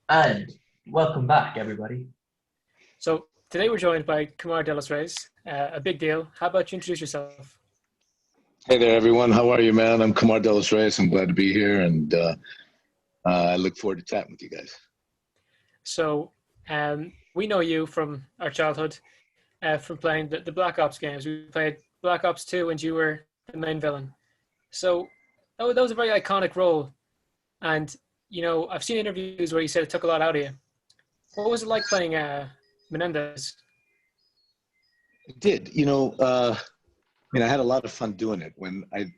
And welcome back, everybody. So today we're joined by Kamar Reyes, a big deal. How about you introduce yourself? Hey there, everyone. How are you, man? I'm Kamar Reyes. I'm glad to be here, and I look forward to chatting with you guys. So we know you from our childhood, from playing the Black Ops games. We played Black Ops 2 and you were the main villain. So that was a very iconic role. And, you know, I've seen interviews where you said it took a lot out of you. What was it like playing Menendez? It did. I had a lot of fun doing it. When I'm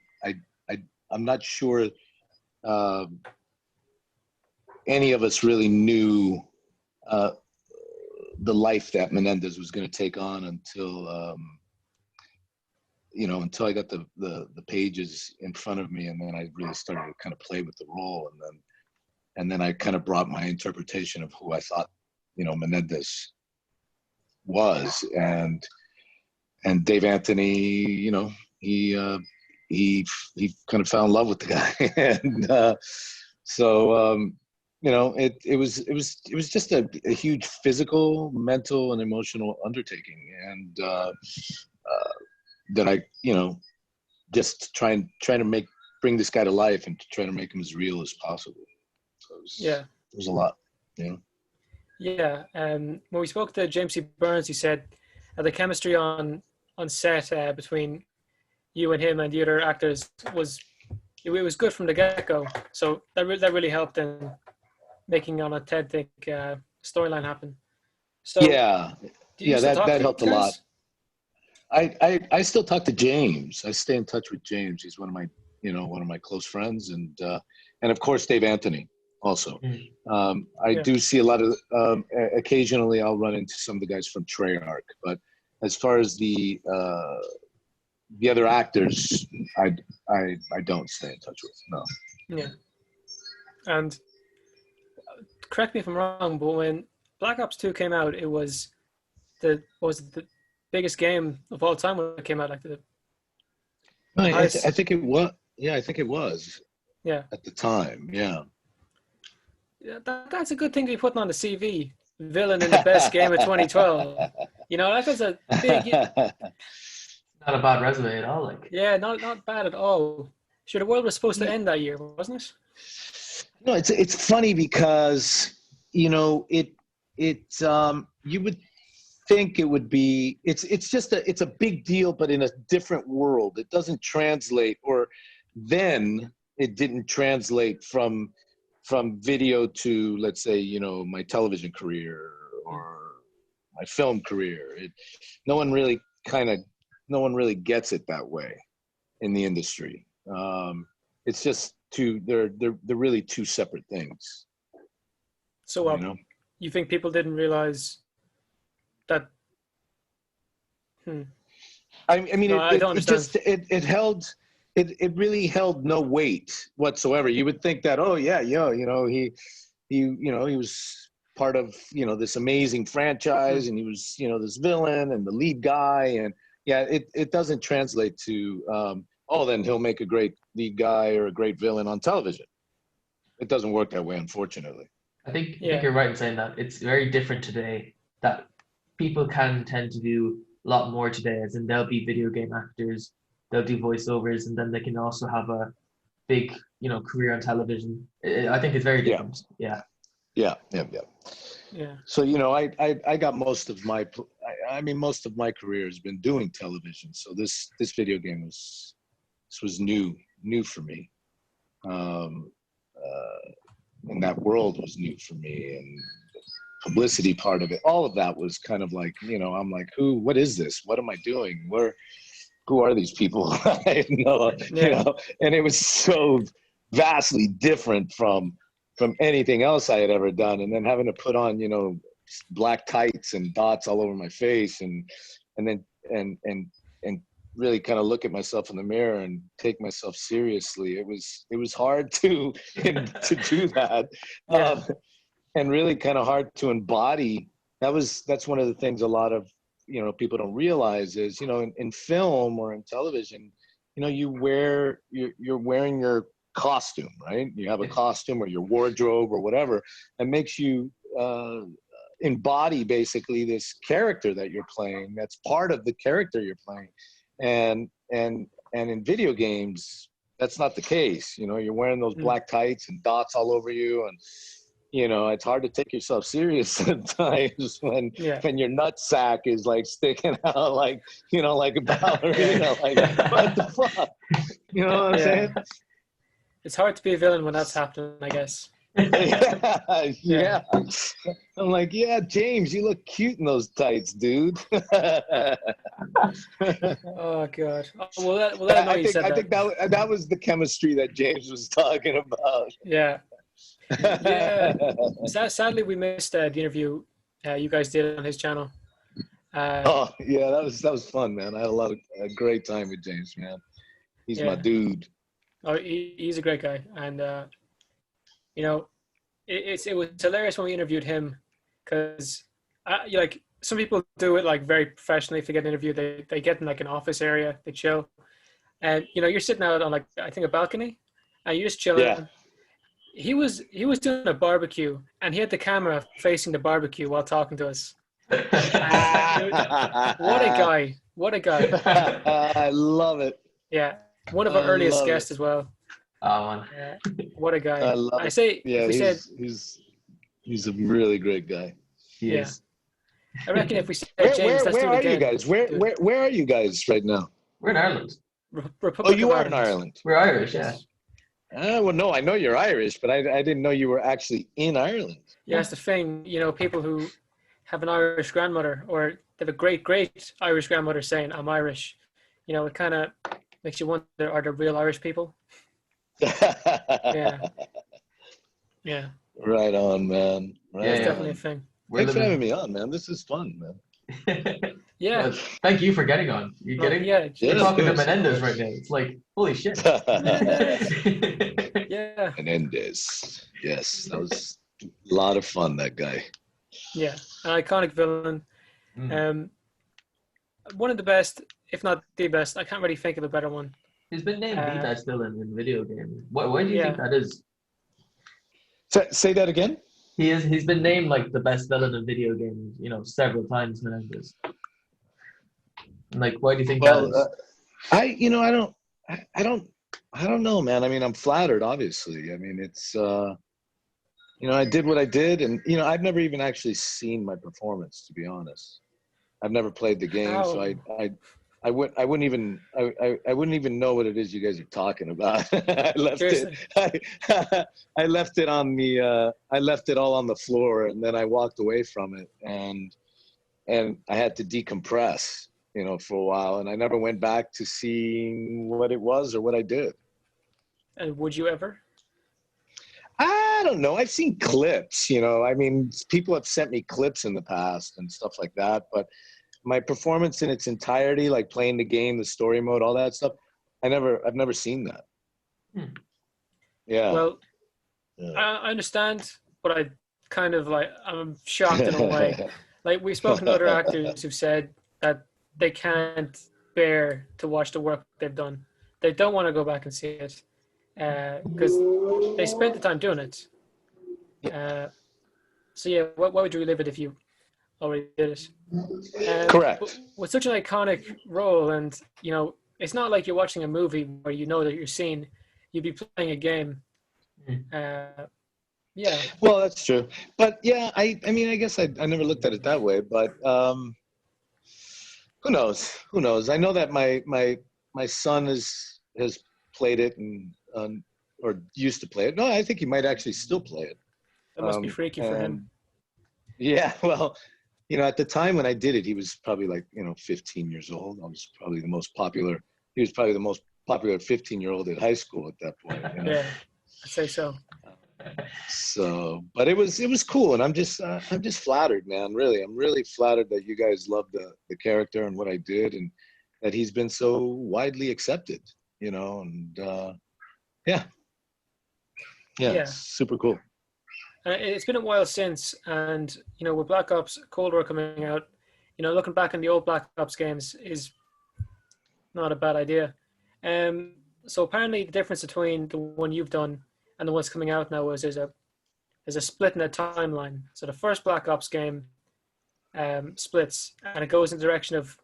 not sure any of us really knew the life that Menendez was going to take on until I got the pages in front of me, and then I really started to kind of play with the role, and then I kind of brought my interpretation of who I thought Menendez was, and Dave Anthony, he kind of fell in love with the guy, and it was just a huge physical, mental, and emotional undertaking, and that I just trying to bring this guy to life and to try to make him as real as possible. So it was a lot, Yeah. When we spoke to James C. Burns, he said the chemistry on set between you and him and the other actors was good from the get-go. So that really helped in making on a Ted Think storyline happen. So that helped a lot. I still talk to James. I stay in touch with James. He's one of my close friends, and of course Dave Anthony also. I do see a lot of occasionally I'll run into some of the guys from Treyarch, but as far as the other actors, I don't stay in touch with. No. Yeah. And correct me if I'm wrong, but when Black Ops 2 came out, it was the biggest game of all time when it came out. I think it was. Yeah, I think it was. Yeah. At the time, yeah. Yeah, that's a good thing to be putting on the CV. Villain in the best game of 2012. That was a big. Not a bad resume at all. Yeah, not bad at all. Sure, the world was supposed to end that year, wasn't it? No, it's funny because you would think it would be. It's a big deal, but in a different world. It doesn't translate, or then it didn't translate from video to, let's say, my television career or my film career. No one really gets it that way in the industry. It's just they're really two separate things. So you think people didn't realize that? I mean, no, I don't understand. It really held no weight whatsoever. You would think that, he was part of, this amazing franchise, and he was, this villain and the lead guy. And it doesn't translate to, then he'll make a great lead guy or a great villain on television. It doesn't work that way, unfortunately. I think you're right in saying that. It's very different today, that people can tend to do a lot more today, as in they'll be video game actors, they'll do voiceovers, and then they can also have a big, career on television. I think it's very different. Yeah. So I got most of my career has been doing television. So this video game was new for me, and that world was new for me, and the publicity part of it, all of that was kind of like, I'm like, what is this? What am I doing? Who are these people? I know, and it was so vastly different from anything else I had ever done. And then having to put on, black tights and dots all over my face, and then really kind of look at myself in the mirror and take myself seriously. It was hard to do that, and really kind of hard to embody. That's one of the things a lot of people don't realize is, in film or in television, you're wearing costume, right? You have a costume or your wardrobe or whatever that makes you embody basically this character that you're playing. That's part of the character you're playing. And in video games, that's not the case. You know, you're wearing those black tights and dots all over you, and you know, it's hard to take yourself serious sometimes when your nut sack is like sticking out like, you know, like a ballerina. Like, what the fuck? You know what I'm saying? It's hard to be a villain when that's happening, I guess. Yeah. I'm like, yeah, James, you look cute in those tights, dude. Oh God. I think that was the chemistry that James was talking about. Yeah. Yeah. Sadly, we missed the interview you guys did on his channel. That was fun, man. I had a great time with James, man. He's my dude. Oh, he's a great guy, and you know, it was hilarious when we interviewed him, because like some people do it like very professionally. If they get an interview, they get in like an office area, they chill, and you know, you're sitting out on like, I think, a balcony, and you just chill. Yeah. He was doing a barbecue, and he had the camera facing the barbecue while talking to us. What a guy! What a guy! I love it. Yeah, one of our earliest guests as well. Oh, what a guy! I love it. He's a really great guy. He is. I reckon if we said James, where are you guys? Where are you guys right now? We're in Ireland. Republic you are in Ireland. We're Irish, yeah. Well, no, I know you're Irish, but I didn't know you were actually in Ireland. Yeah, that's the thing. You know, people who have an Irish grandmother, or they have a great Irish grandmother saying, "I'm Irish," you know, it kind of makes you wonder, are there real Irish people? Yeah. Right on, man. It's definitely a thing. Thanks for having me on, man. This is fun, man. Yeah. Well, thank you for getting on. You're talking to Menendez right now. It's like, holy shit. Yeah. Menendez. Yes, that was a lot of fun, that guy. Yeah, an iconic villain. One of the best, if not the best. I can't really think of a better one. He's been named the best villain in video games. Why do you think that is? Say that again? He's been named like the best villain in video games, you know, several times, Menendez. Like, why do you think that is? I don't know, man. I mean, I'm flattered, obviously. I mean, it's you know, I did what I did, and you know, I've never even actually seen my performance, to be honest. I've never played the game, so I wouldn't even know what it is you guys are talking about. I left it on the I left it all on the floor, and then I walked away from it, and I had to decompress, you know, for a while, and I never went back to see what it was or what I did. And would you ever? I don't know. I've seen clips, you know. I mean, people have sent me clips in the past and stuff like that, but my performance in its entirety, like playing the game, the story mode, all that stuff, I've never seen that. Yeah. Well, I understand, but I'm shocked in a way. Like, we've spoken to other actors who've said that they can't bear to watch the work they've done. They don't want to go back and see it because they spent the time doing it. So yeah, why would you relive it if you already did it? Correct. With such an iconic role, and you know, it's not like you're watching a movie where you know that you're seeing, you'd be playing a game. Yeah. Well, that's true. But yeah, I mean, I guess I never looked at it that way, but who knows? Who knows? I know that my son has played it and or used to play it. No, I think he might actually still play it. That must be freaky for him. Yeah, well, you know, at the time when I did it, he was probably like, 15 years old. I was probably the most popular. He was probably the most popular 15-year-old at high school at that point. You know? Yeah, I'd say so. So, but it was cool, and I'm just flattered, man. Really, I'm really flattered that you guys love the character and what I did, and that he's been so widely accepted. You know, and yeah, super cool. It's been a while since, and you know, with Black Ops Cold War coming out, you know, looking back on the old Black Ops games is not a bad idea. So apparently the difference between the one you've done and the one's coming out now is there's a split in the timeline. So the first Black Ops game splits, and it goes in the direction of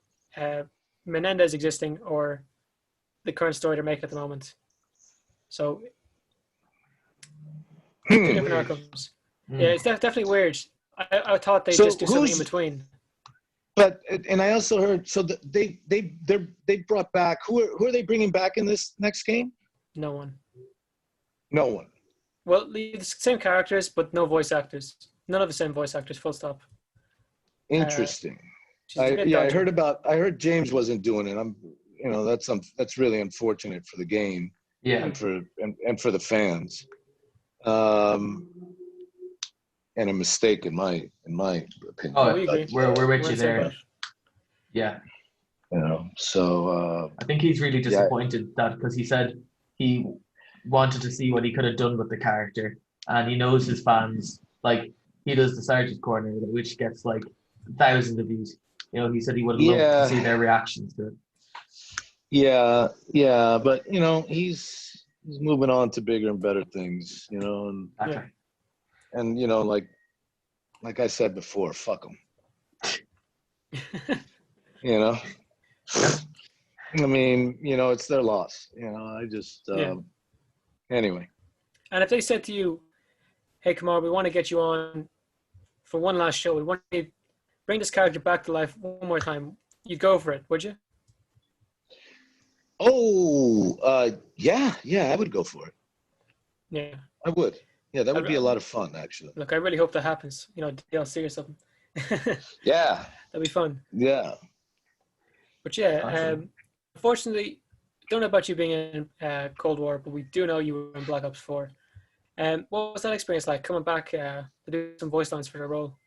Menendez existing or the current story they're making at the moment. So two different outcomes. Yeah, it's definitely weird. I thought they'd just do something in between. But and I also heard they brought back who are they bringing back in this next game? No one. No one. Well, the same characters, but no voice actors. None of the same voice actors. Full stop. Interesting. I heard James wasn't doing it. That's really unfortunate for the game. Yeah. And for the fans. And a mistake in my opinion. Oh, we're with you there. Yeah. So I think he's really disappointed that because he said he wanted to see what he could have done with the character, and he knows his fans. Like he does the Sergeant Corner, which gets like thousands of views. He said he would love to see their reactions to it. Yeah, but he's moving on to bigger and better things, and like I said before, fuck them. I mean, it's their loss. I just anyway. And if they said to you, "Hey, Kamar, we want to get you on for one last show. We want to bring this character back to life one more time," you'd go for it, would you? Oh, yeah, I would go for it. Yeah, I would. Yeah, that would be a lot of fun, actually. Look, I really hope that happens. DLC or something. Yeah, that'd be fun. Yeah, but unfortunately, don't know about you being in Cold War, but we do know you were in Black Ops 4. What was that experience like coming back to do some voice lines for the role?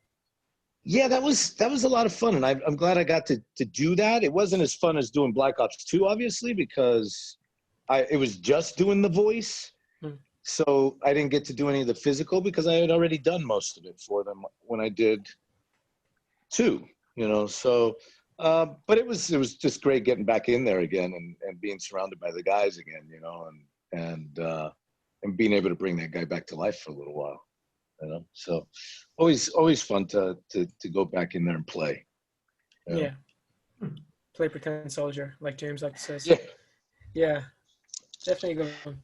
Yeah, that was a lot of fun, and I'm glad I got to do that. It wasn't as fun as doing Black Ops 2, obviously, because it was just doing the voice. So I didn't get to do any of the physical because I had already done most of it for them when I did 2. So but it was just great getting back in there again and being surrounded by the guys again, and being able to bring that guy back to life for a little while. So always fun to go back in there and play. Yeah. Play pretend soldier, like James like says. Yeah. Definitely a good one.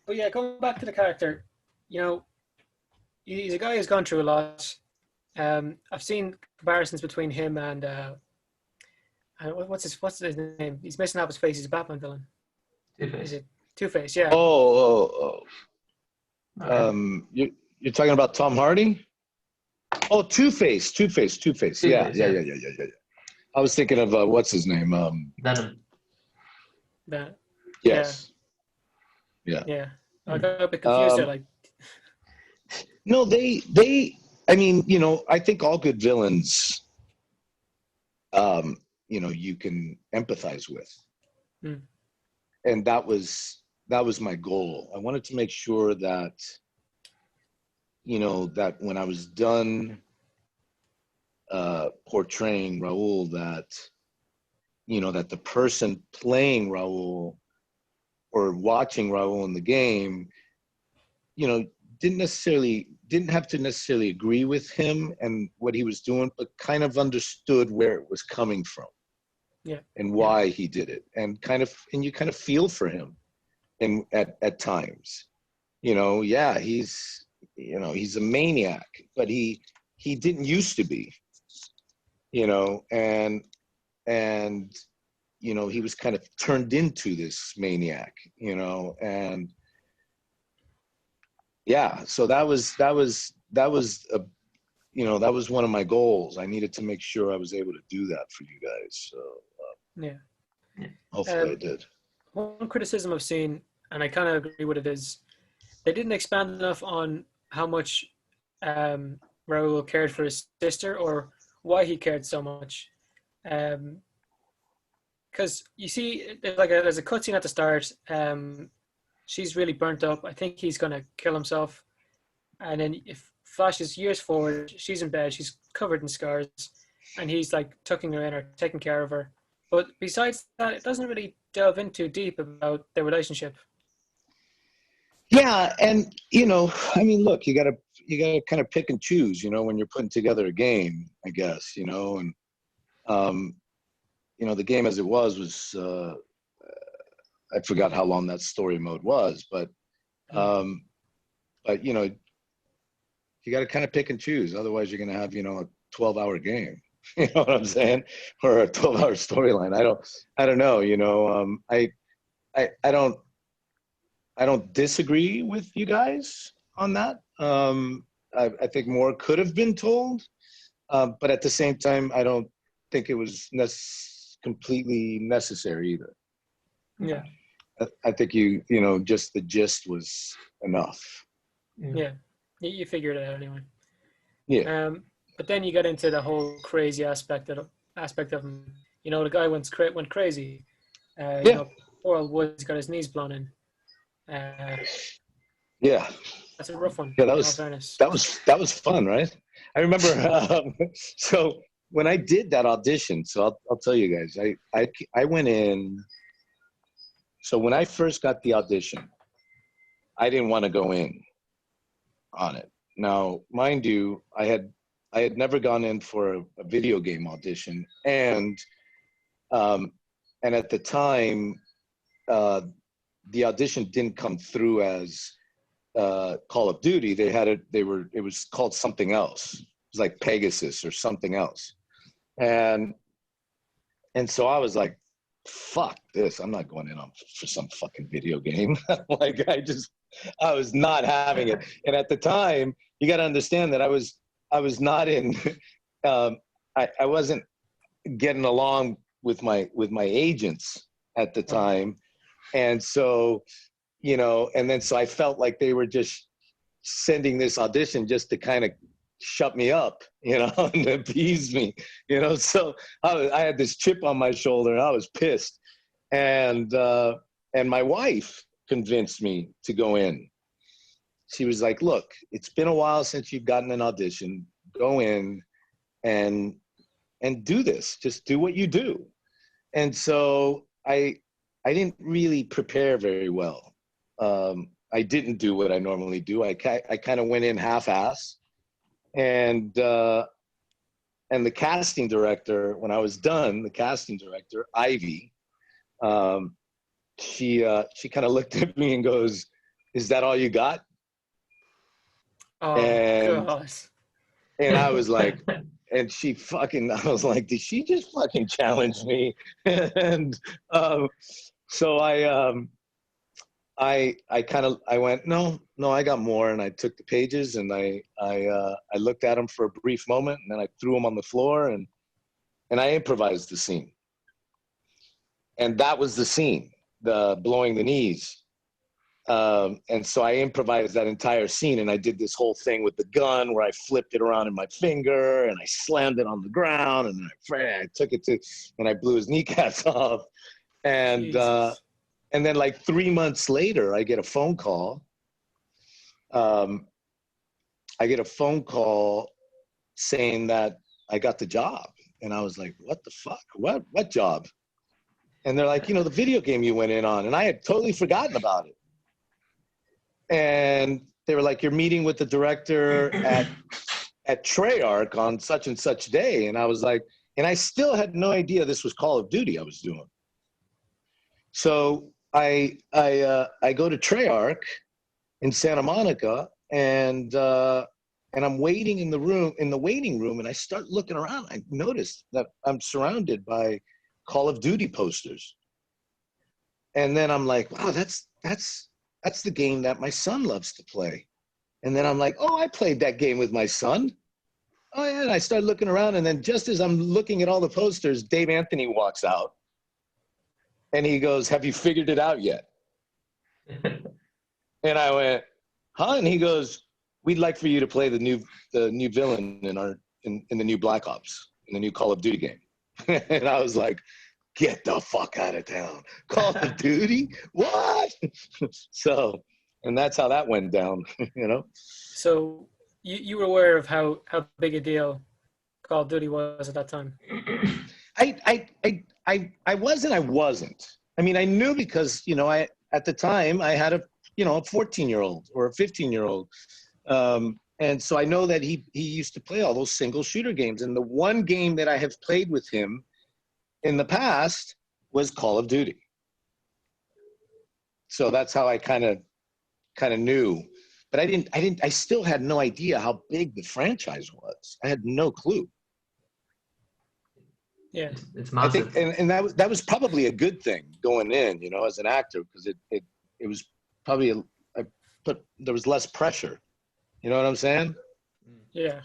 But yeah, going back to the character, he's a guy who's gone through a lot. I've seen comparisons between him and what's his name? He's missing out his face. He's a Batman villain. Two-Face. Is it Two-Face? Yeah. Oh. You're talking about Tom Hardy? Oh, Two-Face. Yeah. I was thinking of what's his name? Venom. Yes. Yeah. I got a bit confused there. Like, no, they. I mean, I think all good villains, you can empathize with, and that was my goal. I wanted to make sure that, that when I was done portraying Raul, that, that the person playing Raul or watching Raul in the game, didn't have to necessarily agree with him and what he was doing, but kind of understood where it was coming from, and why he did it, and you kind of feel for him, and at times, he's a maniac, but he didn't used to be, and he was kind of turned into this maniac, and so that was one of my goals. I needed to make sure I was able to do that for you guys. So hopefully I did. One criticism I've seen, and I kind of agree with it, is they didn't expand enough on how much Raul cared for his sister or why he cared so much. Because you see, there's a cutscene at the start. She's really burnt up. I think he's gonna kill himself. And then if flashes years forward, she's in bed. She's covered in scars, and he's like tucking her in or taking care of her. But besides that, it doesn't really delve into deep about their relationship. Yeah, and I mean, look, you gotta kind of pick and choose, when you're putting together a game, I guess, and the game as it was I forgot how long that story mode was, but you got to kind of pick and choose. Otherwise, you're going to have a 12-hour game. You know what I'm saying? Or a 12-hour storyline. I don't know. I don't disagree with you guys on that. I think more could have been told, but at the same time, I don't think it was completely necessary either. Yeah. I think just the gist was enough. Yeah, you figured it out anyway. Yeah. But then you get into the whole crazy aspect of him. The guy went crazy. Poor old Woods got his knees blown in. Yeah. That's a rough one. Yeah, that was fun, right? I remember. So when I did that audition, so I'll tell you guys, I went in. So when I first got the audition, I didn't want to go in on it. Now, mind you, I had never gone in for a video game audition, and at the time, the audition didn't come through as Call of Duty. It was called something else. It was like Pegasus or something else, and so I was like, fuck this, I'm not going in for some fucking video game. Like I was not having it. And at the time, you got to understand that I was not in I wasn't getting along with my agents at the time. And so and then so I felt like they were just sending this audition just to kind of shut me up, and appease me, so I had this chip on my shoulder, and I was pissed. And my wife convinced me to go in. She was like, look, it's been a while since you've gotten an audition. Go in and do this. Just do what you do. And so I didn't really prepare very well. I didn't do what I normally do. I kind of went in half-ass. And the casting director, when I was done, Ivy, she kind of looked at me and goes, "Is that all you got?" Oh, God. And I was like, and I was like, did she just fucking challenge me? And so I went, no, I got more. And I took the pages and I looked at them for a brief moment, and then I threw them on the floor and I improvised the scene. And that was the scene, the blowing the knees. And so I improvised that entire scene, and I did this whole thing with the gun where I flipped it around in my finger and I slammed it on the ground, and then I took it and I blew his kneecaps off. And then like 3 months later, I get a phone call. Saying that I got the job. And I was like, what the fuck? What job? And they're like, the video game you went in on. And I had totally forgotten about it. And they were like, you're meeting with the director at Treyarch on such and such day. And I was like, and I still had no idea this was Call of Duty I was doing. So I go to Treyarch in Santa Monica, and I'm waiting in the waiting room, and I start looking around. I noticed that I'm surrounded by Call of Duty posters. And then I'm like, wow, that's the game that my son loves to play. And then I'm like, oh, I played that game with my son. Oh yeah, and I start looking around, and then just as I'm looking at all the posters, Dave Anthony walks out. And he goes, have you figured it out yet? And I went, huh? And he goes, we'd like for you to play the new villain in the new Black Ops, in the new Call of Duty game. And I was like, get the fuck out of town. Call of Duty? What? So, and that's how that went down, So you were aware of how big a deal Call of Duty was at that time? I wasn't. I mean, I knew because, you know, at the time I had a 14-year-old or a 15-year-old. And so I know that he used to play all those single shooter games. And the one game that I have played with him in the past was Call of Duty. So that's how I kind of knew. But I still had no idea how big the franchise was. I had no clue. Yeah, It's I massive. think, and that was probably a good thing going in, you know, as an actor, because it was probably there was less pressure. You know what I'm saying? yeah.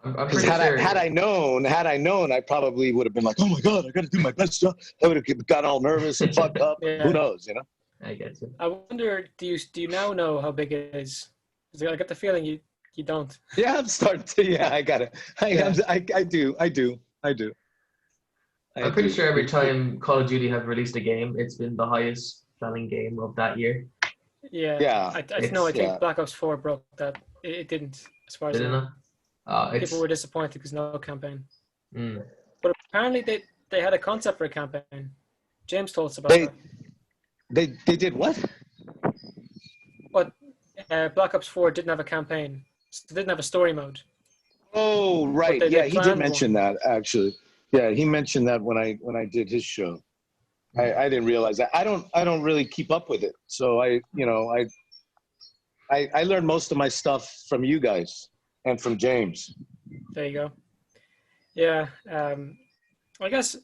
I'm Because pretty sure. had I known, I probably would have been like, oh my God, I got to do my best job. I would have got all nervous and fucked up. Yeah. Who knows, you know? I get you. I wonder, do you now know how big it is? 'Cause I get the feeling you don't. Yeah, I'm starting to. Yeah, I got it. I do. I'm pretty sure every time Call of Duty have released a game, it's been the highest selling game of that year. Yeah. Yeah. I It's- think Black Ops 4 broke that. It didn't, as far as I Did it know. not? It's People were disappointed because no campaign. mm. But apparently they had a concept for a campaign. James told us about They that. they did what? But Black Ops 4 didn't have a campaign. So it didn't have a story mode. Oh, right. They Yeah, he did planned mention one. that actually. Yeah, he mentioned that when I did his show. I didn't realize that. I don't really keep up with it. So I learned most of my stuff from you guys and from James. There you go. Yeah. I guess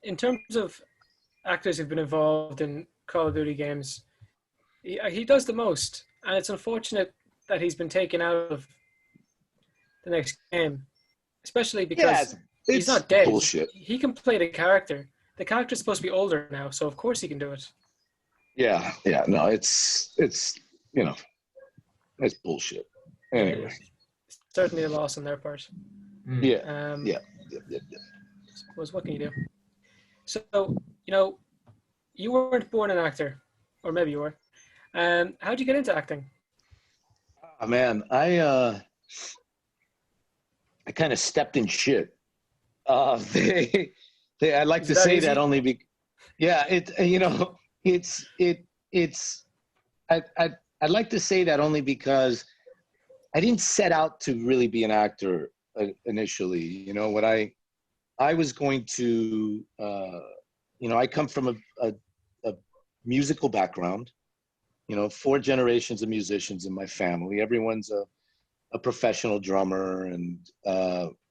in terms of actors who've been involved in Call of Duty games, he does the most. And it's unfortunate that he's been taken out of the next game, especially because he's it's not dead. bullshit. He can play the character. The character's supposed to be older now, so of course he can do it. Yeah. No, it's you know, it's bullshit. Anyway. It's certainly a loss on their part. Mm. Yeah. Yeah. I suppose, what can you do? So, you know, you weren't born an actor, or maybe you were. How'd you get into acting? Oh, man, I kind of stepped in shit. I like Is to that say easy? that only yeah, I'd like to say that only because I didn't set out to really be an actor initially. You know, what I was going to, you know, I come from a musical background, you know, 4 generations of musicians in my family. Everyone's a professional drummer. And,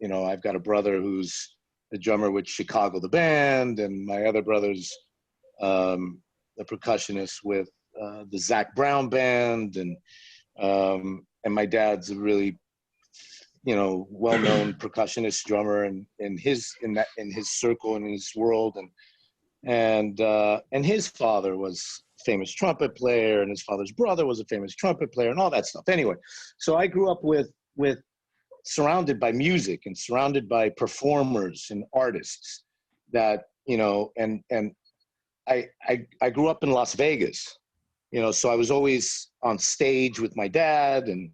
you know, I've got a brother who's the drummer with Chicago, the band, and my other brother's the percussionist with the Zach Brown band. And my dad's a really, you know, well-known percussionist drummer in his circle, in his world. And his father was a famous trumpet player, and his father's brother was a famous trumpet player, and all that stuff. Anyway, so I grew up with surrounded by music and surrounded by performers and artists that, you know, and I grew up in Las Vegas, you know, so I was always on stage with my dad. And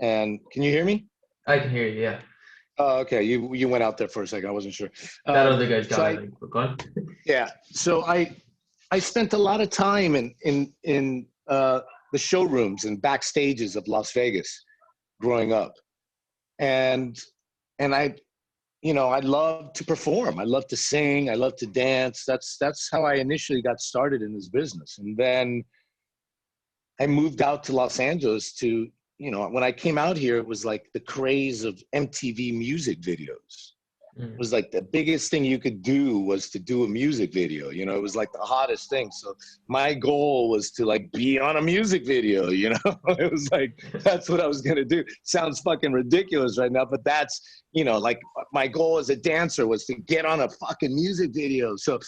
can you hear me? I can hear you. Yeah. Oh, okay. You went out there for a second. I wasn't sure. That other guy's got so it. Go on. Yeah. So I spent a lot of time in the showrooms and backstages of Las Vegas growing up. And I, you know, I love to perform. I love to sing. I love to dance. That's how I initially got started in this business. And then I moved out to Los Angeles to, you know, when I came out here, it was like the craze of MTV music videos. It was like the biggest thing you could do was to do a music video. You know, it was like the hottest thing. So my goal was to like be on a music video, you know. It was like, that's what I was going to do. Sounds fucking ridiculous right now, but that's, you know, like my goal as a dancer was to get on a fucking music video. So,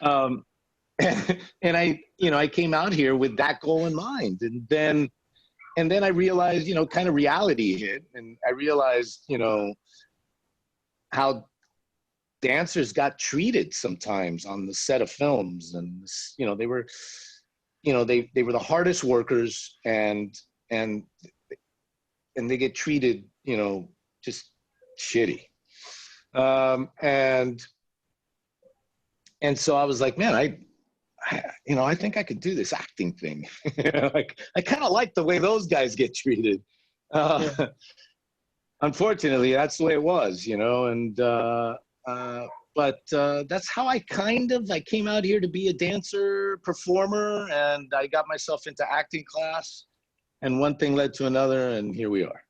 and I, you know, I came out here with that goal in mind. And then I realized, you know, kind of reality hit. And I realized, you know, how dancers got treated sometimes on the set of films. And, you know, they were the hardest workers, and they get treated, you know, just shitty. And And so I was like, man, I think I could do this acting thing. Like, I kind of like the way those guys get treated. Unfortunately, that's the way it was, and but that's how I came out here to be a dancer, performer, and I got myself into acting class, and one thing led to another, and here we are.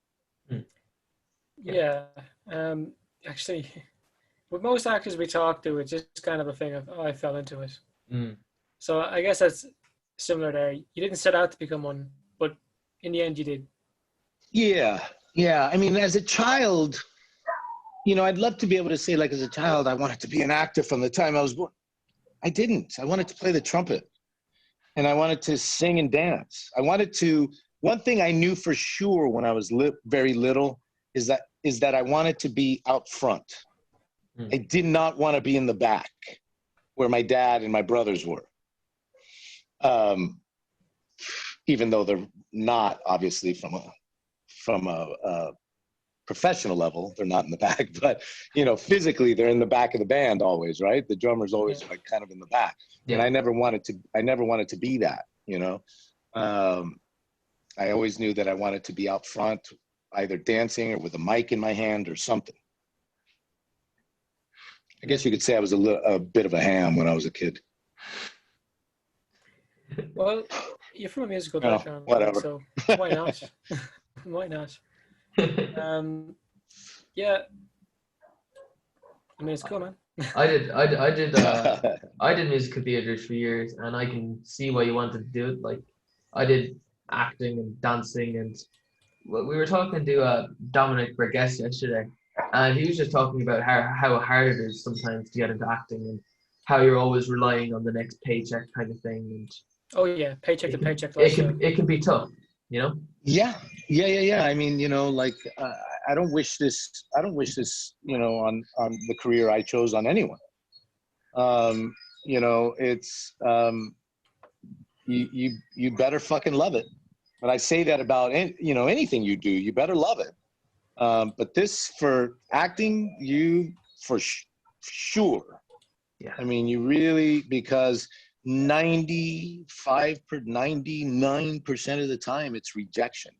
Yeah. Actually, with most actors we talk to, it's just kind of a thing of, oh, I fell into it. So I guess that's similar there. You didn't set out to become one, but in the end you did. Yeah. I mean, as a child, I'd love to be able to say, like, as a child, I wanted to be an actor from the time I was born. I didn't. I wanted to play the trumpet, and I wanted to sing and dance. One thing I knew for sure when I was very little is that I wanted to be out front. I did not want to be in the back where my dad and my brothers were. Even though they're not, obviously, from a professional level, they're not in the back, but physically they're in the back of the band always, right? The drummer's always like kind of in the back. And I never wanted to be that, I always knew that I wanted to be out front, either dancing or with a mic in my hand or something. I guess you could say I was a bit of a ham when I was a kid. Well, you're from a musical background, whatever. So why not? Why not? Yeah. I mean, it's cool, man. I did musical theater for years, and I can see why you wanted to do it. Like, I did acting and dancing, and we were talking to Dominic Burgess yesterday, and he was just talking about how hard it is sometimes to get into acting, and how you're always relying on the next paycheck kind of thing. And oh yeah, paycheck to paycheck. It can be tough, Yeah. I mean, like, I don't wish this, on the career I chose on anyone. It's, you better fucking love it. But I say that about, anything you do, you better love it. But this, for acting, for sure. Yeah. I mean, you really, because 99% of the time it's rejection.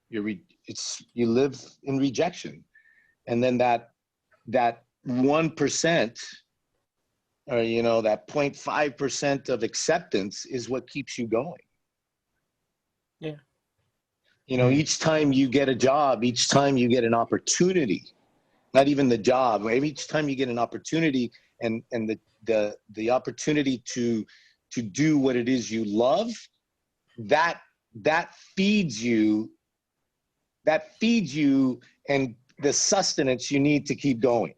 You live in rejection, and then that 1%, or that 0.5% of acceptance is what keeps you going. Yeah. Each time you get a job, each time you get an opportunity, not even the job, each time you get an opportunity, and the opportunity to do what it is you love, that feeds you and the sustenance you need to keep going.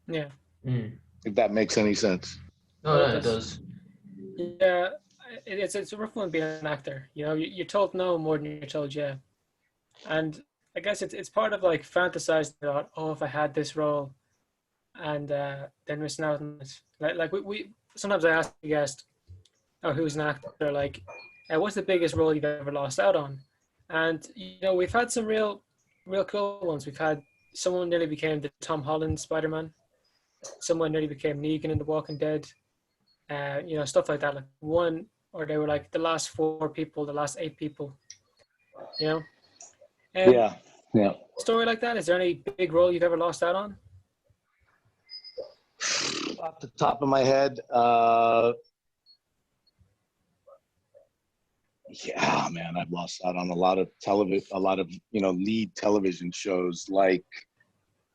Yeah. If that makes any sense. No, it does. Yeah, it's a rough one being an actor. You're told no more than you're told yeah, and I guess it's part of like fantasizing about, oh, if I had this role, and then missing out on it. Like we sometimes I ask the guest, oh, who's an actor? Like, what's the biggest role you've ever lost out on? And we've had some real cool ones. We've had someone nearly became the Tom Holland Spider-Man. Someone nearly became Negan in The Walking Dead. Stuff like that. Like or they were like the last 4 people, the last 8 people. Yeah. Story like that. Is there any big role you've ever lost out on? Off the top of my head, yeah, man, I've lost out on a lot of lead television shows like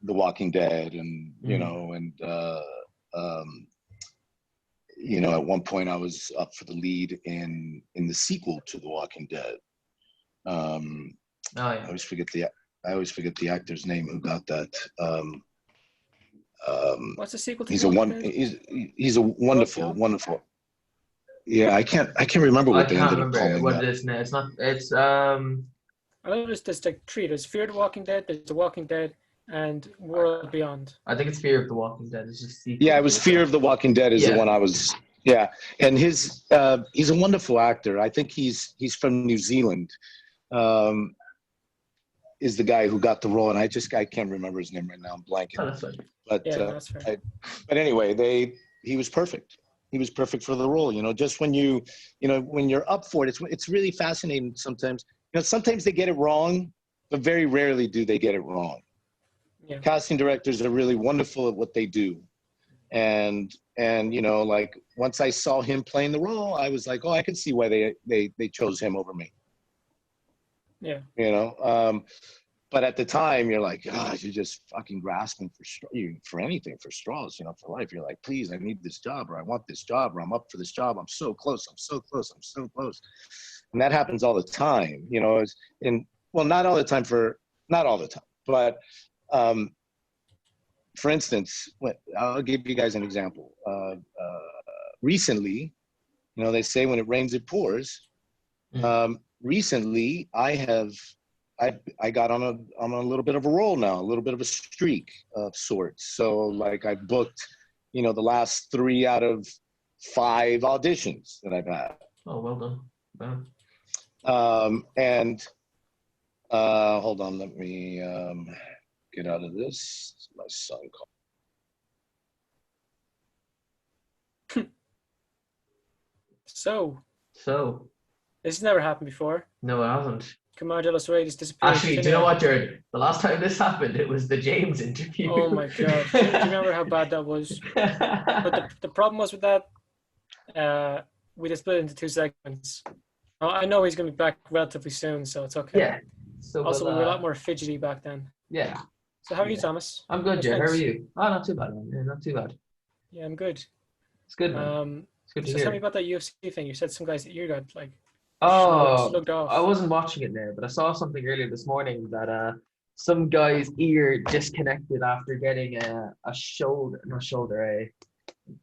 The Walking Dead, and at one point I was up for the lead in the sequel to The Walking Dead. I always forget the actor's name who got that. What's the sequel to? He's a wonderful. Yeah, I can't remember what they ended up calling what it is now. It's not. It's I know there's like 3. There's Fear the Walking Dead. There's The Walking Dead, and World Beyond. I think it's Fear of the Walking Dead. It's just yeah, it was Fear of the Walking Dead is the one I was. Yeah, and he's a wonderful actor. I think he's from New Zealand, is the guy who got the role, and I can't remember his name right now. I'm blanking. Oh, that's fine. But Yeah, that's fair. but anyway, he was perfect. He was perfect for the role. Just when when you're up for it, it's really fascinating sometimes. Sometimes they get it wrong, but very rarely do they get it wrong. Yeah. Casting directors are really wonderful at what they do. And like once I saw him playing the role, I was like, oh, I can see why they chose him over me. Yeah. But at the time, you're like, gosh, you're just fucking grasping for anything, for straws, for life. You're like, please, I need this job, or I want this job, or I'm up for this job. I'm so close. I'm so close. I'm so close. And that happens all the time, not all the time, but for instance, I'll give you guys an example. Recently, they say when it rains, it pours. Recently, I got on a little bit of a roll now, a little bit of a streak of sorts. So like I booked, the last 3 out of 5 auditions that I've had. Oh, well done. Wow. And hold on, let me get out of this. My son called. So this has never happened before. No, it hasn't. Kamar de los Reyes disappeared. Actually, do you know what, Jared? The last time this happened, it was the James interview. Oh my god! Do you remember how bad that was? But the problem was with that, we just split it into 2 segments. I know he's going to be back relatively soon, so it's okay. Yeah. So also, we were a lot more fidgety back then. Yeah. So how are you, Thomas? I'm good, Jared. How are you? Oh, not too bad, man. Yeah, not too bad. Yeah, I'm good. It's good, man. It's good to hear. Tell me about that UFC thing. You said some guy's ear got slugged off. I wasn't watching it there, but I saw something earlier this morning that some guy's ear disconnected after getting a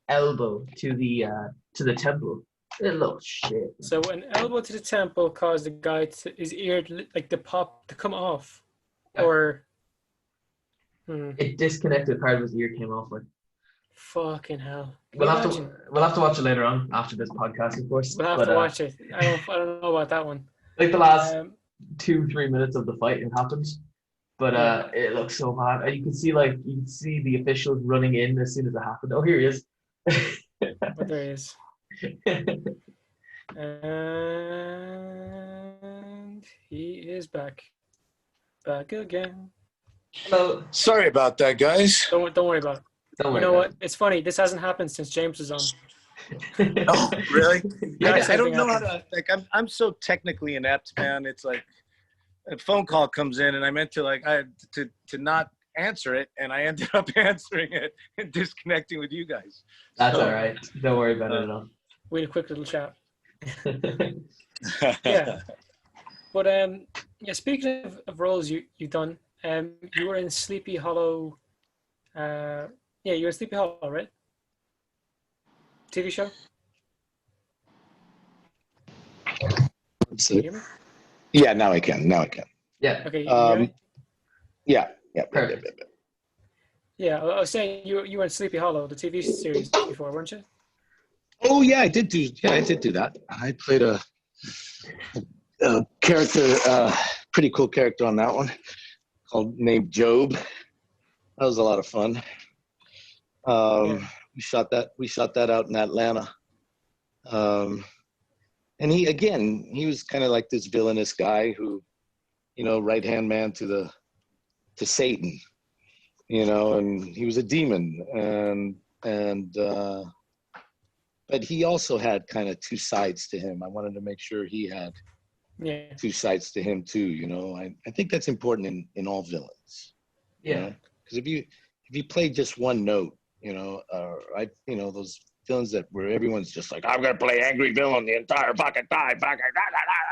elbow to the temple. It looks shit. So an elbow to the temple caused the guy his ear to come off, or it disconnected. Part of his ear came off. Like, fucking hell. We'll have to watch it later on after this podcast, of course. We'll have to watch it. I don't know about that one. Like the last 2-3 minutes of the fight, it happened, but it looks so bad. And you can see the officials running in as soon as it happened. Oh, here he is. But there he is. And he is back again. Hello. Sorry about that, guys. Don't worry about it. You know what? It's funny. This hasn't happened since James was on. Oh, really? I don't know how happened. to. Like, I'm so technically inept, man. It's like a phone call comes in, and I meant to not answer it, and I ended up answering it and disconnecting with you guys. That's all right. Don't worry about it at all. We had a quick little chat. Yeah. But speaking of roles you've done, you were in Sleepy Hollow. You were in Sleepy Hollow, right? TV show. Let's see. Yeah, now I can. Yeah. Okay. Yeah. Perfect. Yeah, I was saying you were in Sleepy Hollow, the TV series before, weren't you? Oh yeah, I did do that. I played a character, pretty cool character on that one, named Job. That was a lot of fun. We shot that out in Atlanta. And he was kind of like this villainous guy who, right-hand man to Satan, and he was a demon, but he also had kind of 2 sides to him. I wanted to make sure he had 2 sides to him too. I think that's important in all villains. Yeah. Because if you play just one note, those villains where everyone's just like, I'm gonna play angry villain the entire fucking time.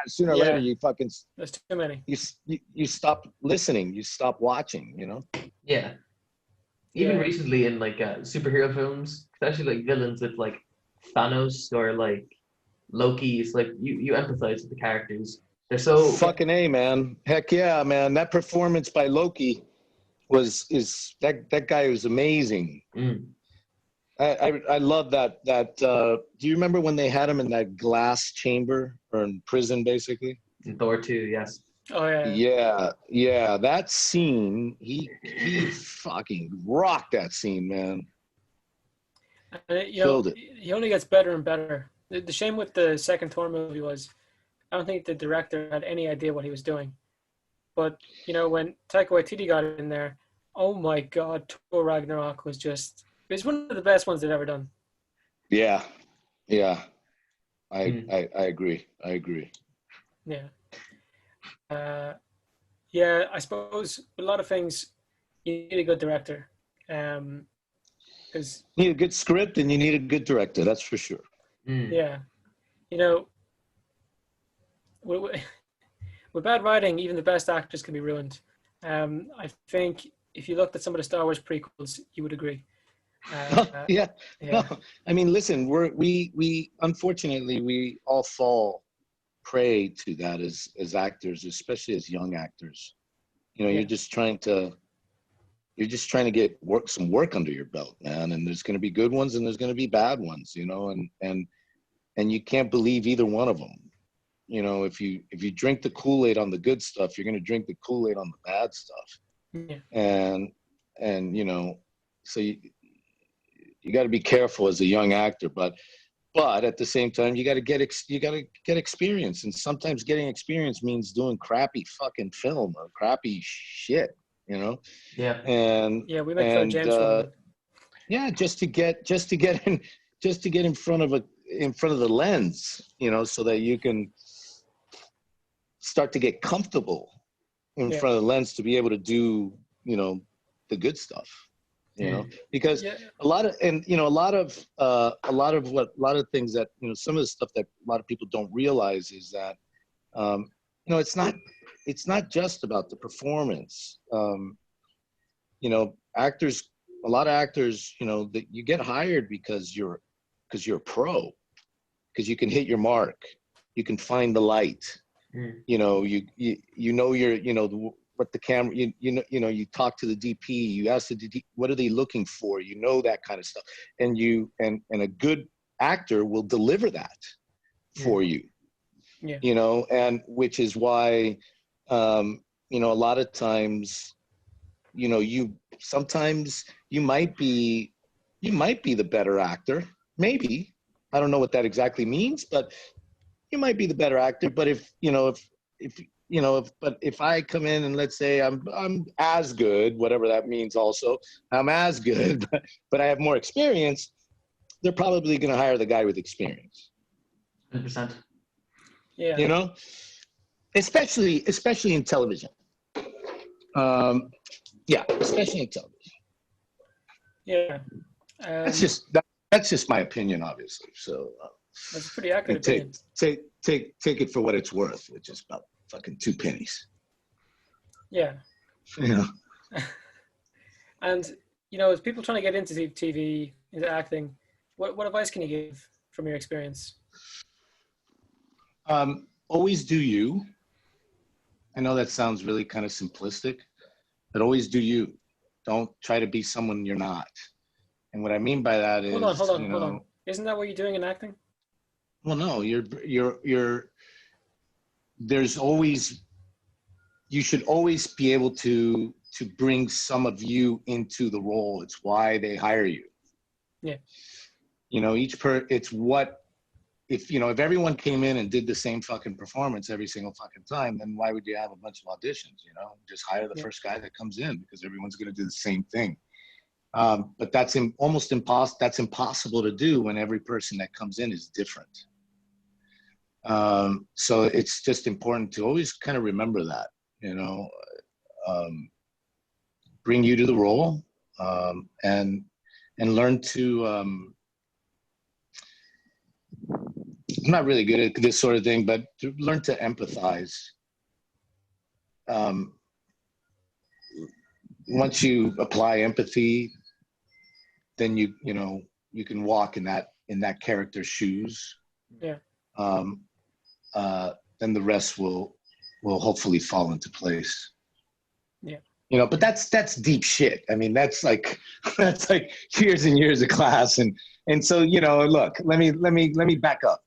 Sooner or later, you fucking. There's too many. You stop listening. You stop watching. Yeah. Even recently in superhero films, especially villains with Thanos or Loki, it's you empathize with the characters. They're so fucking A, man. Heck yeah, man. That performance by Loki that guy was amazing. I love that do you remember when they had him in that glass chamber or in prison basically? In Thor 2, yes. Oh yeah. Yeah, that scene, he fucking rocked that scene, man. And Killed it. he only gets better and better. The shame with the second Thor movie was, I don't think the director had any idea what he was doing. But when Taika Waititi got in there, oh my God, Thor Ragnarok was it's one of the best ones they've ever done. Yeah, yeah, I agree. I agree. Yeah. Yeah, I suppose a lot of things you need a good director, because You need a good script and you need a good director. That's for sure. yeah, with bad writing, even the best actors can be ruined. I think if you looked at some of the Star Wars prequels, you would agree. Yeah. Yeah. No, I mean, listen, we unfortunately we all fall prey to that as actors, especially as young actors. Yeah. You're just trying to get some work under your belt, man. And there's going to be good ones and there's going to be bad ones, and you can't believe either one of them. If you drink the Kool-Aid on the good stuff, you're going to drink the Kool-Aid on the bad stuff. Yeah. And so you got to be careful as a young actor, but at the same time, you got to get experience, and sometimes getting experience means doing crappy fucking film or crappy shit, Yeah. And yeah, we make fun of James for that. yeah, just to get in front of the lens, so that you can start to get comfortable in front of the lens to be able to do, the good stuff. Because a lot of things that, some of the stuff that a lot of people don't realize is that, it's not just about the performance. Actors, a lot of actors, that you get hired because you're a pro, because you can hit your mark, you can find the light, what the camera, you talk to the DP, you ask the DP, what are they looking for? That kind of stuff. And a good actor will deliver that for you, and which is why, a lot of times, sometimes you might be the better actor. Maybe, I don't know what that exactly means, but you might be the better actor. But if I come in and let's say I'm as good, whatever that means also, I'm as good, but I have more experience, they're probably going to hire the guy with experience. 100%. Yeah. Especially in television. Yeah, especially in television. Yeah. That's just my opinion, obviously. So that's a pretty accurate opinion. Take it for what it's worth, which is about fucking 2 pennies. Yeah. And as people trying to get into TV, into acting, what advice can you give from your experience? Always do you. I know that sounds really kind of simplistic, but always do you. Don't try to be someone you're not. And what I mean by that is, hold on. Isn't that what you're doing in acting? Well, no, you should always be able to bring some of you into the role. It's why they hire you. Yeah. If everyone came in and did the same fucking performance every single fucking time, then why would you have a bunch of auditions? Just hire the first guy that comes in, because everyone's going to do the same thing. But that's almost impossible. That's impossible to do when every person that comes in is different. So it's just important to always kind of remember that, bring you to the role, and learn to, I'm not really good at this sort of thing, but to learn to empathize. Once you apply empathy, then you can walk in that character's shoes. Yeah. Then the rest will hopefully fall into place. Yeah. But that's deep shit. I mean, that's like years and years of class, and so look, let me back up.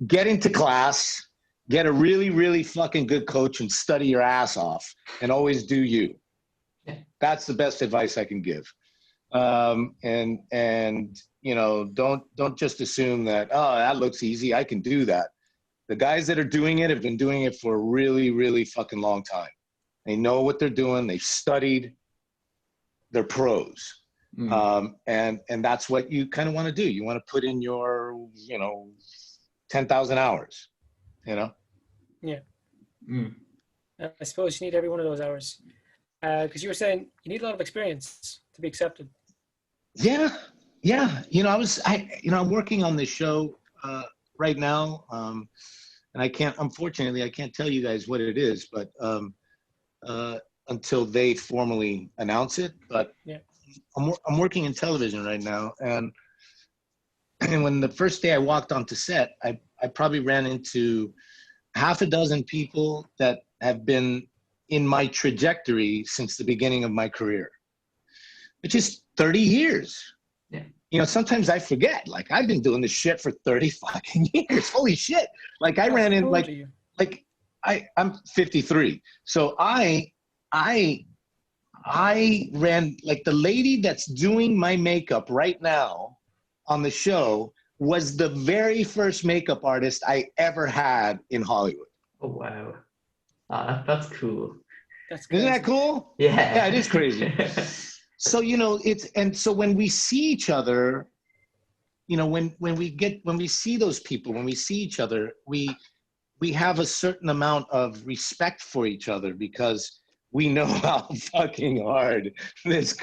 Get into class, get a really, really fucking good coach and study your ass off and always do you. Yeah. That's the best advice I can give. And you know, don't just assume that, oh, that looks easy, I can do that. The guys that are doing it have been doing it for a really, really fucking long time. They know what they're doing. They've studied. They're pros. And that's what you kind of want to do. You want to put in your, you know, 10,000 hours, you know? Yeah. I suppose you need every one of those hours. Because you were saying you need a lot of experience to be accepted. Yeah. You know, I'm working on this show right now. And unfortunately, I can't tell you guys what it is, but until they formally announce it. But yeah. I'm working in television right now. And when the first day I walked onto set, I probably ran into half a dozen people that have been in my trajectory since the beginning of my career, which is 30 years. Yeah. You know, sometimes I forget, like, I've been doing this shit for 30 fucking years. Holy shit. Like, I ran in, I'm 53. So I ran, like, the lady that's doing my makeup right now on the show was the very first makeup artist I ever had in Hollywood. Oh, wow. That's cool. That's crazy. Isn't that cool? Yeah. Yeah, it is crazy. So, you know, so when we see each other, you know, when we see those people, when we see each other, we have a certain amount of respect for each other because we know how fucking hard this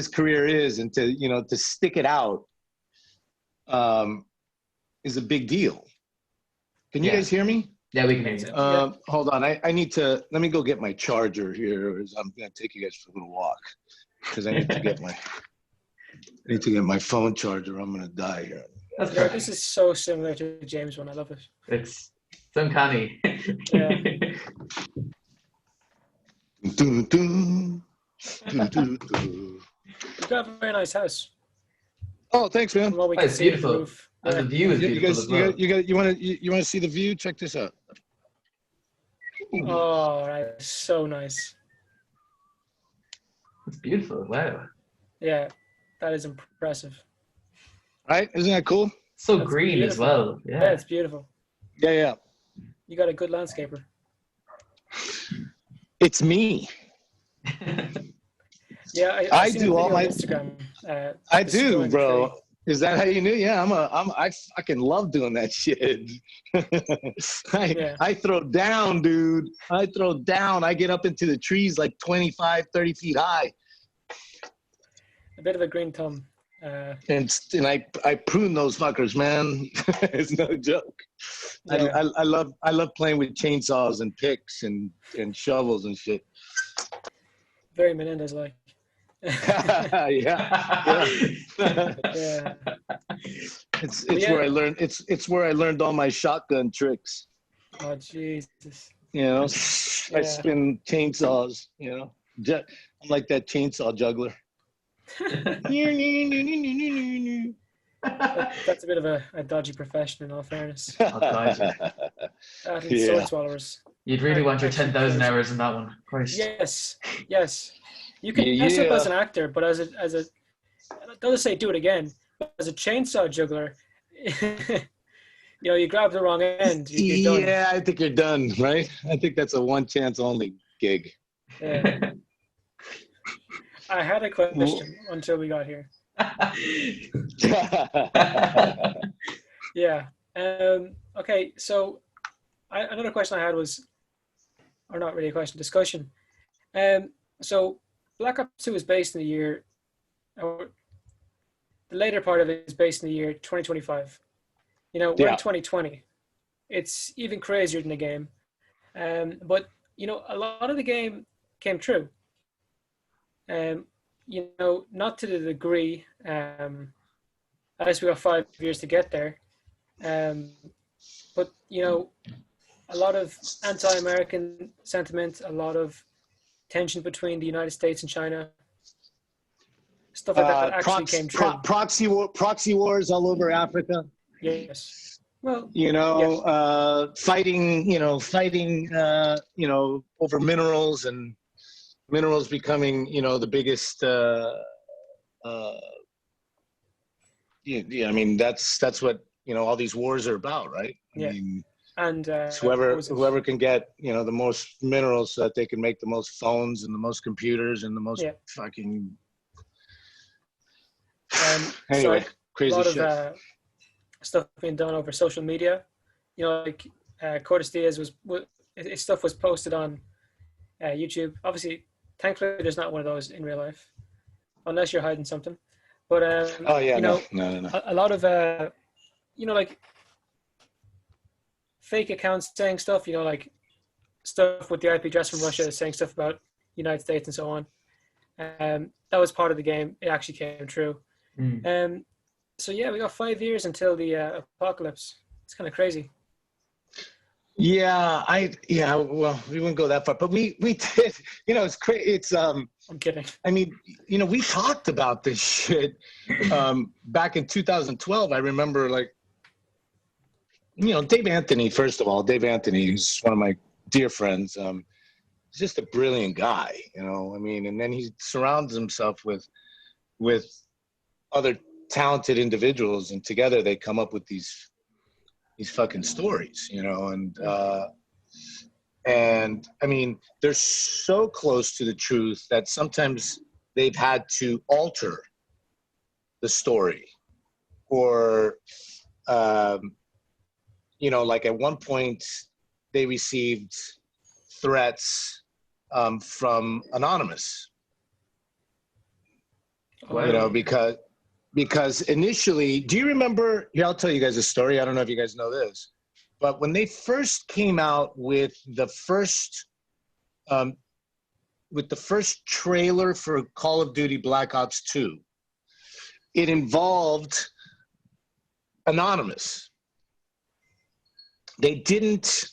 career is, and to stick it out is a big deal. Can you guys hear me? Yeah, we can hear you. Hold on, let me go get my charger here. I'm gonna take you guys for a little walk because I need to get my phone charger. I'm gonna die here. This is so similar to the James one. I love it. It's uncanny. Yeah. You've got a very nice house. Oh, thanks, man. Well, it's beautiful. And the view is beautiful as well. You want to see the view? Check this out. Oh, that's so nice. It's beautiful. Wow. Yeah, that is impressive. Right? Isn't that cool? So That's green beautiful. as well. Yeah, it's beautiful. Yeah. You got a good landscaper. It's me. Yeah, I do all my Instagram. I do, bro. Is that how you knew? Yeah, I fucking love doing that shit. I throw down, dude. I throw down. I get up into the trees like 25, 30 feet high. A bit of a green thumb. And I prune those fuckers, man. It's no joke. Yeah. I love playing with chainsaws and picks and shovels and shit. Very Menendez like. yeah. It's where I learned. It's where I learned all my shotgun tricks. Oh Jesus! You know, I spin chainsaws. You know, I'm like that chainsaw juggler. That's a bit of a dodgy profession, in all fairness. Sword swallowers. You'd really want your 10,000 hours in that one. Christ. Yes. You can mess up as an actor, but as a don't say do it again. But as a chainsaw juggler, you grab the wrong end. You're done. Yeah, I think you're done, right? I think that's a one chance only gig. Yeah. I had a question until we got here. Yeah. Okay. So, another question I had was, or not really a question, discussion. So, Black Ops 2 is based in the year, or the later part of it is based in the year 2025. We're in 2020. It's even crazier than the game. But, a lot of the game came true. Not to the degree, I guess we got 5 years to get there. But, a lot of anti-American sentiment, a lot of tension between the United States and China. Stuff like that actually came true. Proxy wars all over Africa. Yes. Well, fighting, over minerals, and minerals becoming, the biggest, I mean, that's what, all these wars are about, right? I mean, and it's whoever can get, the most minerals so that they can make the most phones and the most computers and the most fucking, anyway, so crazy a lot shit. of stuff being done over social media. Like Cortes Diaz his stuff was posted on YouTube. Obviously, thankfully, there's not one of those in real life, unless you're hiding something. But no. A lot of like fake accounts saying stuff. Like stuff with the IP address from Russia saying stuff about United States and so on. That was part of the game. It actually came true. So yeah, we got 5 years until the apocalypse. It's kind of crazy. Yeah, well, we wouldn't go that far, but we did, it's crazy. It's, I'm kidding. I mean, we talked about this shit, back in 2012. I remember, like, Dave Anthony, first of all, Dave Anthony, who's one of my dear friends. He's just a brilliant guy, I mean, and then he surrounds himself with other talented individuals, and together they come up with these fucking stories, and I mean, they're so close to the truth that sometimes they've had to alter the story, or, like at one point they received threats from Anonymous, because initially, do you remember, here, I'll tell you guys a story. I don't know if you guys know this, but when they first came out with the first trailer for Call of Duty Black Ops 2, it involved Anonymous. They didn't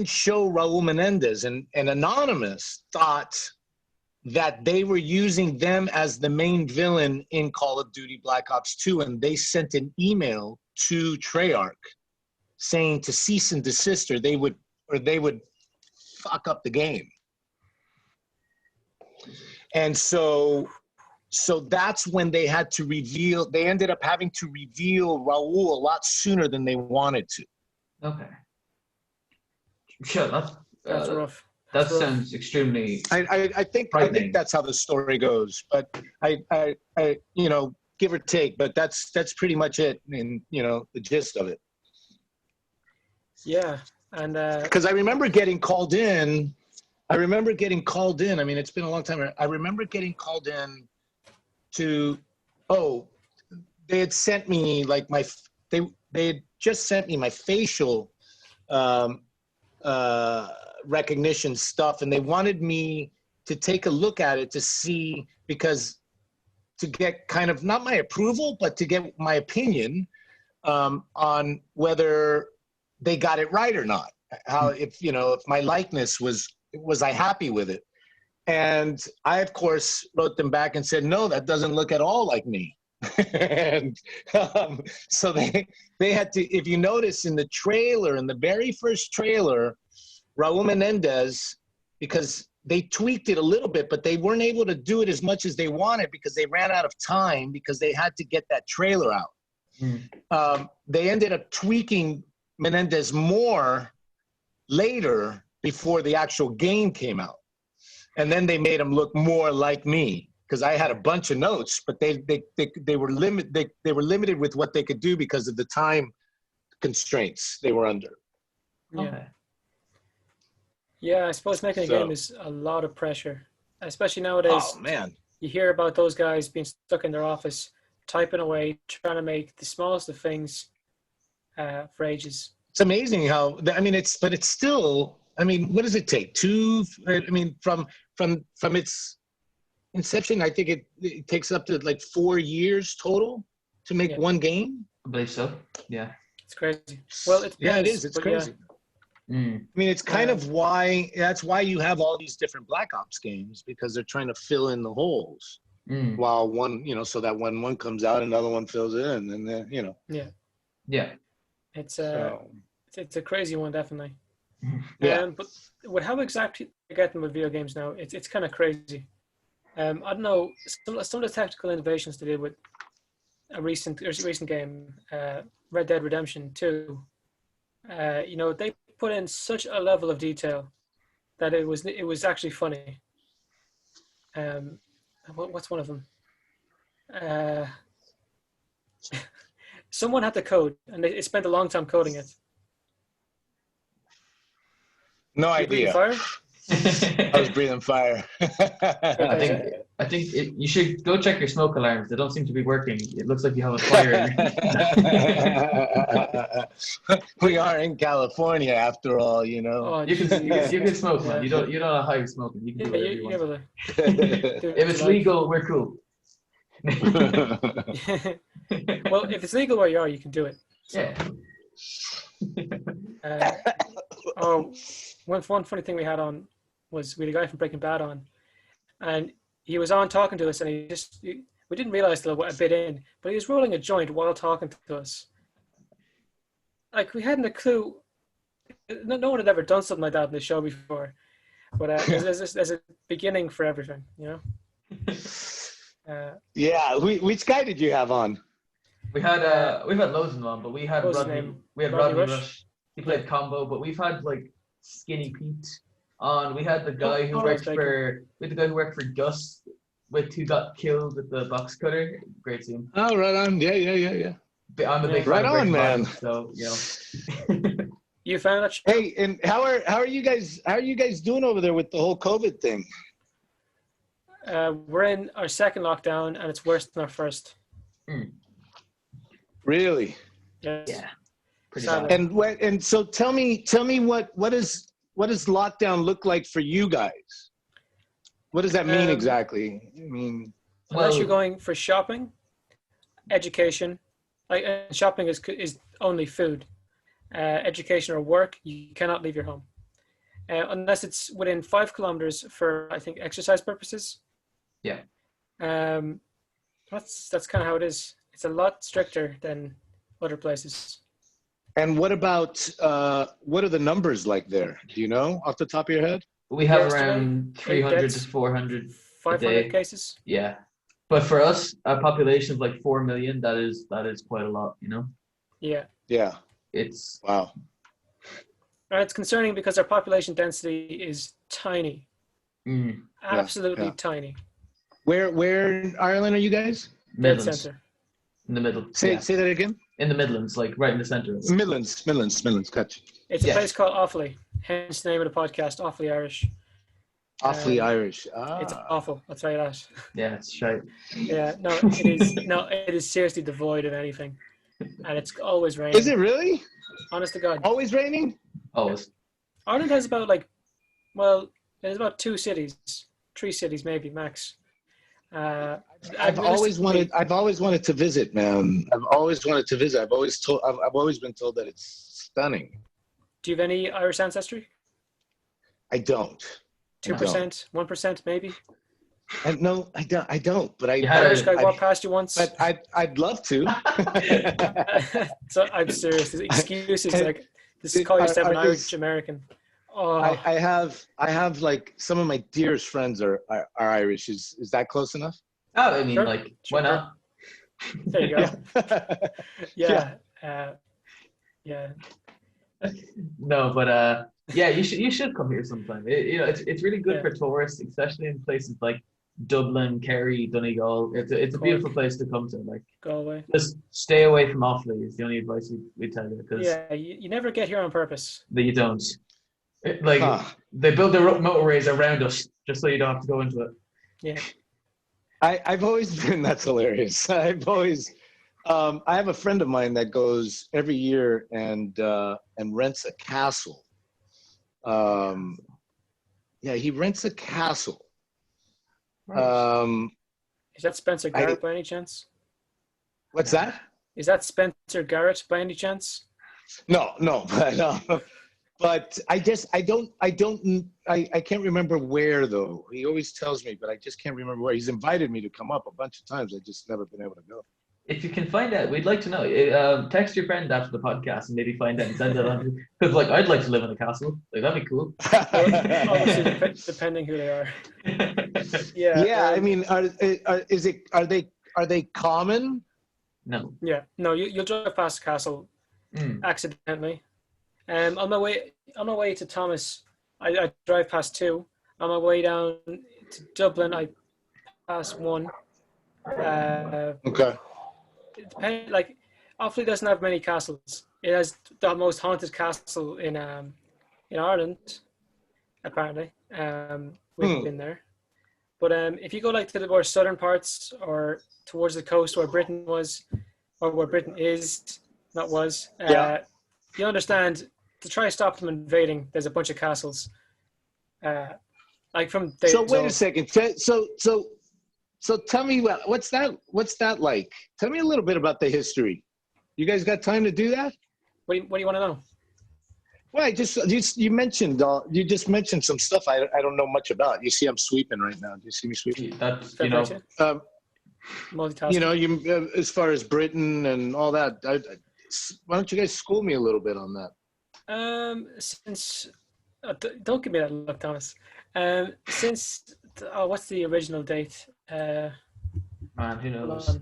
show Raul Menendez, and Anonymous thought that they were using them as the main villain in Call of Duty Black Ops 2, and they sent an email to Treyarch saying to cease and desist, or they would fuck up the game. And so that's when they had to reveal. They ended up having to reveal Raul a lot sooner than they wanted to. Okay. Sure, that's rough. That sounds extremely. I think that's how the story goes, but I give or take, but that's pretty much it, in the gist of it. Yeah, and because I remember getting called in. I mean, it's been a long time. I remember getting called in to. They had sent me like they had just sent me my facial recognition stuff, and they wanted me to take a look at it to see, because to get kind of not my approval, but to get my opinion on whether they got it right or not. How, if my likeness was I happy with it? And I, of course, wrote them back and said, no, that doesn't look at all like me. And so they had to, if you notice in the trailer, in the very first trailer, Raul Menendez, because they tweaked it a little bit, but they weren't able to do it as much as they wanted because they ran out of time, because they had to get that trailer out. They ended up tweaking Menendez more later, before the actual game came out. And then they made him look more like me, because I had a bunch of notes, but they were limited with what they could do because of the time constraints they were under. Yeah. Okay. Yeah, I suppose making a game is a lot of pressure, especially nowadays. Oh man, you hear about those guys being stuck in their office, typing away, trying to make the smallest of things for ages. It's amazing how, I mean, it's still, I mean, what does it take? From its inception, I think it takes up to like 4 years total to make one game. I believe so. Yeah. It's crazy. Well, it is. It's crazy. Yeah. I mean, it's kind of that's why you have all these different Black Ops games, because they're trying to fill in the holes. While one, so that when one comes out, another one fills it in, and then, Yeah. It's So, it's a crazy one, definitely. yeah. But with how exactly they're getting with video games now, it's kind of crazy. I don't know, some of the technical innovations to do with there's a recent game, Red Dead Redemption 2. They put in such a level of detail that it was actually funny. What's one of them? Uh, Someone had the code, and they spent a long time coding it. No You breathing idea. fire? I was breathing fire. You should go check your smoke alarms. They don't seem to be working. It looks like you have a fire. We are in California after all, you know. Oh, You can smoke, man. Yeah. You don't know how you're smoking. You can do whatever you you want. able to do If it's legal, we're cool. Well, if it's legal where you are, you can do it. So, Yeah. One funny thing we had on was we had a guy from Breaking Bad on, and he was on talking to us, and we didn't realize till a bit in, but he was rolling a joint while talking to us. Like, we hadn't a clue. No one had ever done something like that in the show before, but there's a beginning for everything, you know. Yeah, which guy did you have on? We've had loads of them on, but we had What was his Rodney. name? We had Rodney Rodney Rush? Rush. He played combo, but we've had like Skinny Pete on. We had the guy who worked for Gus, who got killed with the box cutter. Great scene. Oh, right on. Yeah. I'm a big fan Right of on, Breaking Bad, man. so You found that? Hey, and how are you guys doing over there with the whole COVID thing? We're in our second lockdown, and it's worse than our first. Really? Yes. Yeah. Pretty Sadly. bad. And so tell me what does lockdown look like for you guys? What does that mean exactly? I mean, Unless you're going for shopping, education, shopping is only food. Education or work, you cannot leave your home unless it's within 5 kilometers for, I think, exercise purposes. Yeah. That's kind of how it is. It's a lot stricter than other places. and what about what are the numbers like there? Do you know off the top of your head? We have Yesterday, around 300 to 400 a 500 day. cases. Yeah, but for us, a population of like 4 million, that is quite a lot. You know. Yeah. Yeah. It's Wow. And it's concerning because our population density is tiny. Absolutely tiny. Where in Ireland are you guys? Dead Midlands. center. In the middle. Say that again. In the Midlands, like right in the center. Midlands. Gotcha. It's a place called Offaly, hence the name of the podcast, Awfully Irish. Awfully Irish. It's awful, I'll tell you that. Yeah, it's shite. Yeah, no, it is. No, it is seriously devoid of anything, and it's always raining. Is it really? Honest to God. Always raining? Always. Ireland has about there's about 3 cities maybe max. I've always wanted to visit, man. I've always wanted to visit. I've always been told that it's stunning. Do you have any Irish ancestry? I don't. 2%, 1% maybe. No, I don't. But Irish guy walked past you once. But I'd love to. So I'm serious. The excuse is like, this is call yourself an Irish American. Oh. I have like some of my dearest friends are Irish. Is that close enough? Oh, I mean, Sure. why not? There you go. Yeah. Yeah. No, but yeah, you should come here sometime. It's really good for tourists, especially in places like Dublin, Kerry, Donegal. It's a beautiful place to come to. Like, go away. Just stay away from Offaly is the only advice we tell you, because you never get here on purpose. that you don't. They build the motorways around us just so you don't have to go into it. Yeah. I've always been. That's hilarious. I've always. I have a friend of mine that goes every year and rents a castle. He rents a castle. Right. Is that Spencer Garrett by any chance? What's that? Is that Spencer Garrett by any chance? No, but I can't remember where though. He always tells me, but I just can't remember where. He's invited me to come up a bunch of times. I just never been able to go. If you can find out, we'd like to know. Text your friend after the podcast and maybe find out and send it on. Because like I'd like to live in a castle. Like that'd be cool. Well, obviously, depending who they are. Yeah. Yeah, I mean, are they common? No. Yeah. No, you'll drive past the castle accidentally. On my way to Thomas, I drive past two. On my way down to Dublin, I pass one. Okay. It depends. Like, Offaly doesn't have many castles. It has the most haunted castle in Ireland, apparently. We've been there. But if you go like to the more southern parts or towards the coast where Britain was, or where Britain is, not was, you understand, to try to stop them invading, there's a bunch of castles. Like from days So wait old. a second. So tell me what's that like? Tell me a little bit about the history. You guys got time to do that? What do you want to know? Well, you mentioned some stuff I don't know much about. You see, I'm sweeping right now. Do you see me sweeping? That's Multitasking. As far as Britain and all that, why don't you guys school me a little bit on that? Don't give me that look, Thomas. What's the original date? Man, who knows?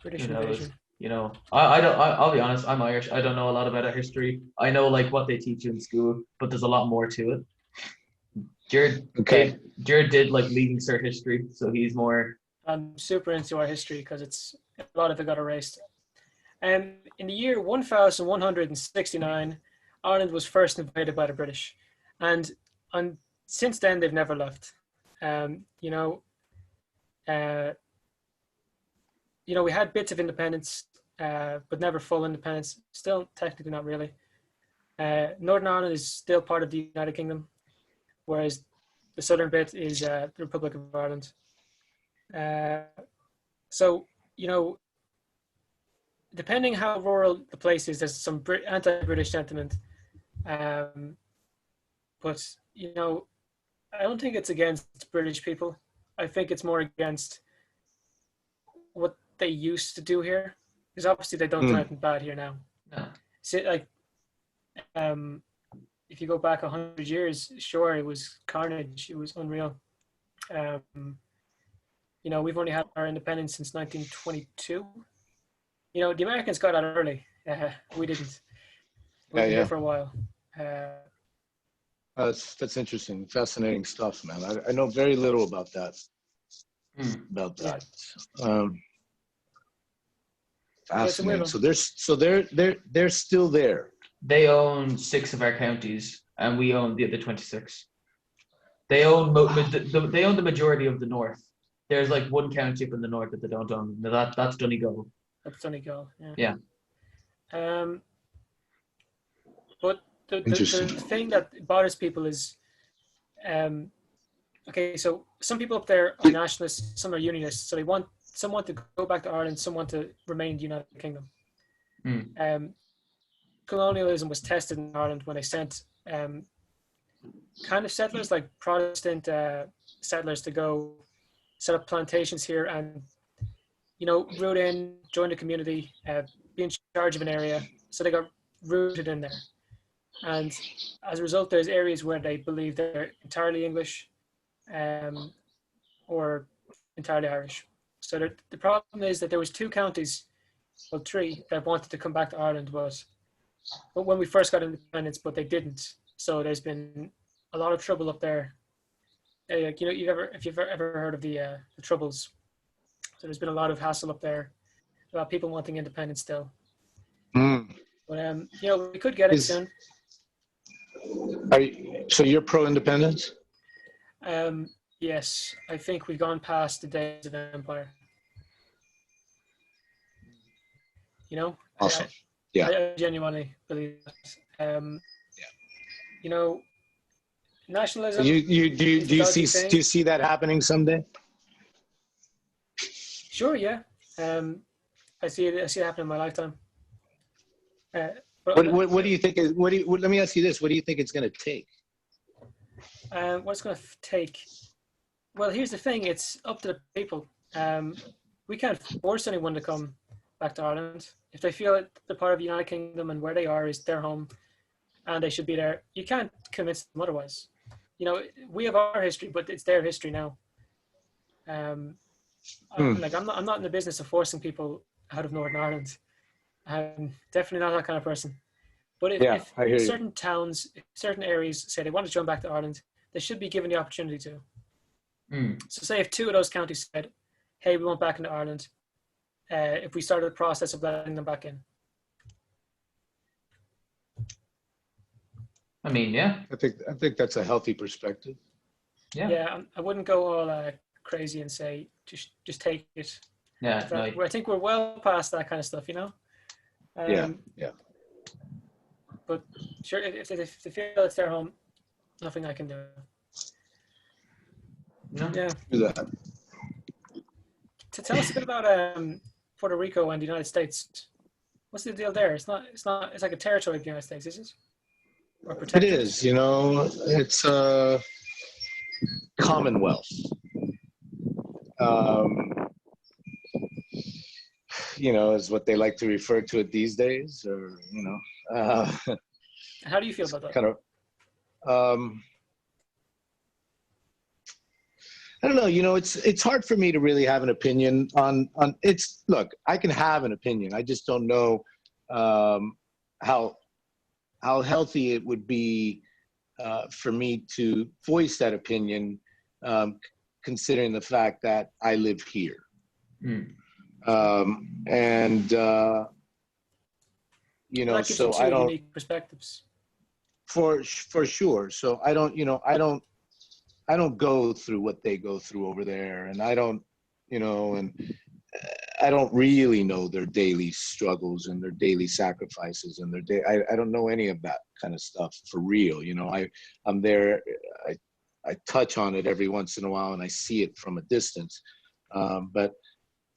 British Who knows? invasion. You know, I'll be honest. I'm Irish. I don't know a lot about our history. I know like what they teach you in school, but there's a lot more to it. Jared did like leading cert history, so he's more. I'm super into our history because a lot of it got erased. In the year 1169, Ireland was first invaded by the British, and since then they've never left. We had bits of independence, but never full independence. Still, technically, not really. Northern Ireland is still part of the United Kingdom, whereas the southern bit is the Republic of Ireland. Depending how rural the place is, there's some anti-British sentiment. But I don't think it's against British people. I think it's more against what they used to do here, because obviously they don't do anything bad here now. No. So, if you go back 100 years, sure, it was carnage. It was unreal. We've only had our independence since 1922. The Americans got out early. We didn't. We were here for a while. That's interesting, fascinating stuff, man. I know very little about that. Fascinating. So they're still there. They own 6 of our counties, and we own the other 26. They own the majority of the north. There's like one county up in the north that they don't own. That's Donegal. That's Donegal. Yeah. But the thing that bothers people is, so some people up there are nationalists, some are unionists. So some want to go back to Ireland, some want to remain in the United Kingdom. Colonialism was tested in Ireland when they sent kind of settlers, like Protestant settlers, to go set up plantations here and, root in, join the community, be in charge of an area. So they got rooted in there. And as a result, there's areas where they believe they're entirely English or entirely Irish. So the problem is that there was 2 counties, well 3, that wanted to come back to Ireland, but when we first got independence, but they didn't. So there's been a lot of trouble up there. If you've ever heard of the Troubles, so there's been a lot of hassle up there about people wanting independence still. But we could get it soon. So you're pro-independence? Yes, I think we've gone past the days of empire. Awesome. I genuinely believe that. Nationalism. Do you see that happening someday? Sure, yeah. I see it happen in my lifetime. What do you think? Let me ask you this: what do you think it's going to take? What's going to take? Well, here's the thing: it's up to the people. We can't force anyone to come. back to Ireland. If they feel that they're part of the United Kingdom and where they are is their home and they should be there, you can't convince them otherwise. You know, we have our history, but it's their history now. Like I'm not in the business of forcing people out of Northern Ireland. I'm definitely not that kind of person. But if I hear you. certain towns, certain areas say they want to join back to Ireland, they should be given the opportunity to. So say if 2 of those counties said, hey, we want back into Ireland, if we started the process of letting them back in. I mean, yeah. I think that's a healthy perspective. Yeah, I wouldn't go all crazy and say, just take it. Yeah, I think we're well past that kind of stuff, you know? Yeah. But sure, if they feel it's their home, nothing I can do. No. Yeah. Do that. To tell us a bit about Puerto Rico and the United States. What's the deal there? It's like a territory of the United States, is it? Or It protected? is, you know, it's a commonwealth. You know, is what they like to refer to it these days, or, you know. How do you feel about that? Kind of, I don't know, you know, it's hard for me to really have an opinion on it's, look, I can have an opinion. I just don't know how healthy it would be for me to voice that opinion, considering the fact that I live here. You know, so I don't, unique perspectives. For sure. So I don't, you know, I don't go through what they go through over there, and I don't, you know, and I don't really know their daily struggles and their daily sacrifices and I don't know any of that kind of stuff for real. You know, I'm there, I touch on it every once in a while and I see it from a distance. But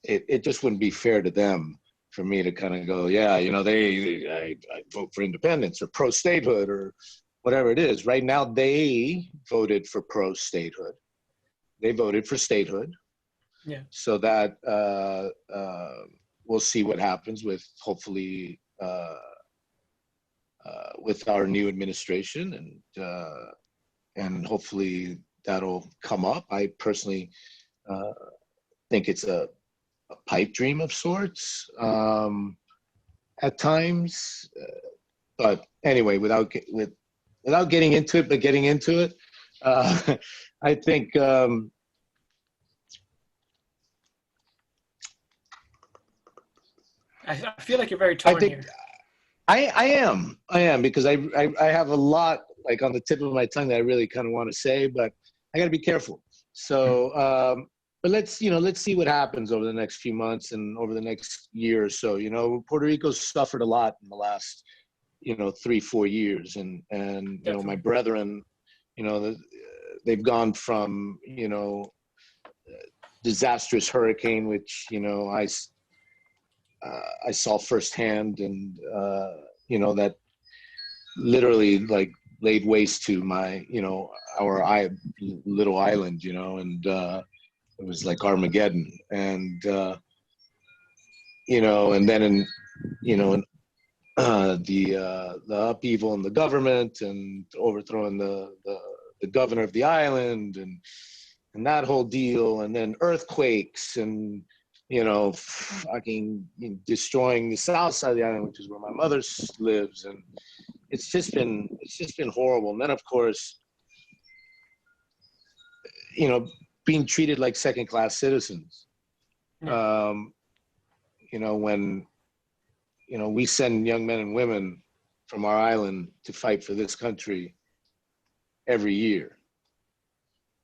it just wouldn't be fair to them for me to kind of go, yeah, you know, I vote for independence or pro-statehood or whatever it is. Right now, they voted for pro-statehood. They voted for statehood. Yeah. So that we'll see what happens with, hopefully, with our new administration, and hopefully that'll come up. I personally think it's a pipe dream of sorts at times, but anyway, without getting into it, but getting into it, I think. I feel like you're very torn here. I am because I have a lot like on the tip of my tongue that I really kind of want to say, but I got to be careful. So, but let's see what happens over the next few months and over the next year or so. You know, Puerto Rico's suffered a lot in the last, 3-4 years, and you know, my brethren, they've gone from disastrous hurricane, which I saw firsthand, and that literally like laid waste to my our little island, and it was like Armageddon, and and then in the upheaval in the government and overthrowing the governor of the island, and that whole deal, and then earthquakes, and fucking destroying the south side of the island, which is where my mother lives, and it's just been horrible. And then of course, being treated like second-class citizens. When we send young men and women from our island to fight for this country every year,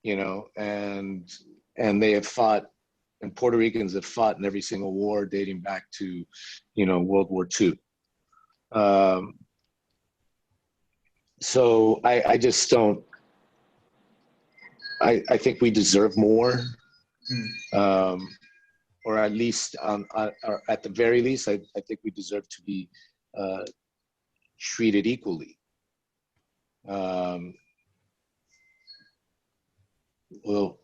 and they have fought, and Puerto Ricans have fought in every single war dating back to, World War II. So I just don't, I think we deserve more, or at least, or at the very least, I think we deserve to be treated equally. Well,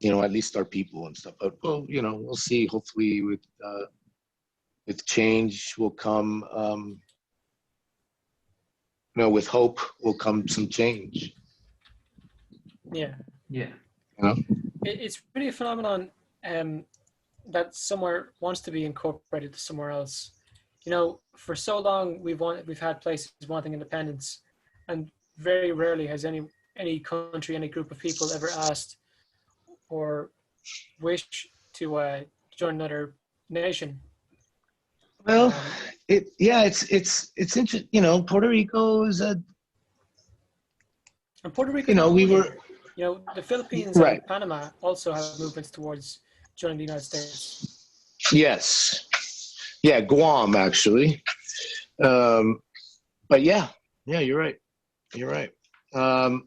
at least our people and stuff. But well, we'll see. Hopefully, with with change will come, with hope will come some change. Yeah. Yeah. It's really a phenomenon that somewhere wants to be incorporated to somewhere else. For so long we've had places wanting independence, and very rarely has any country, any group of people ever asked or wish to join another nation. Well, it's interesting. Puerto Rico is and Puerto Rico, we were, the Philippines right. and Panama also have movements towards joining the United States. Yes. Yeah, Guam actually. But yeah, you're right. You're right. I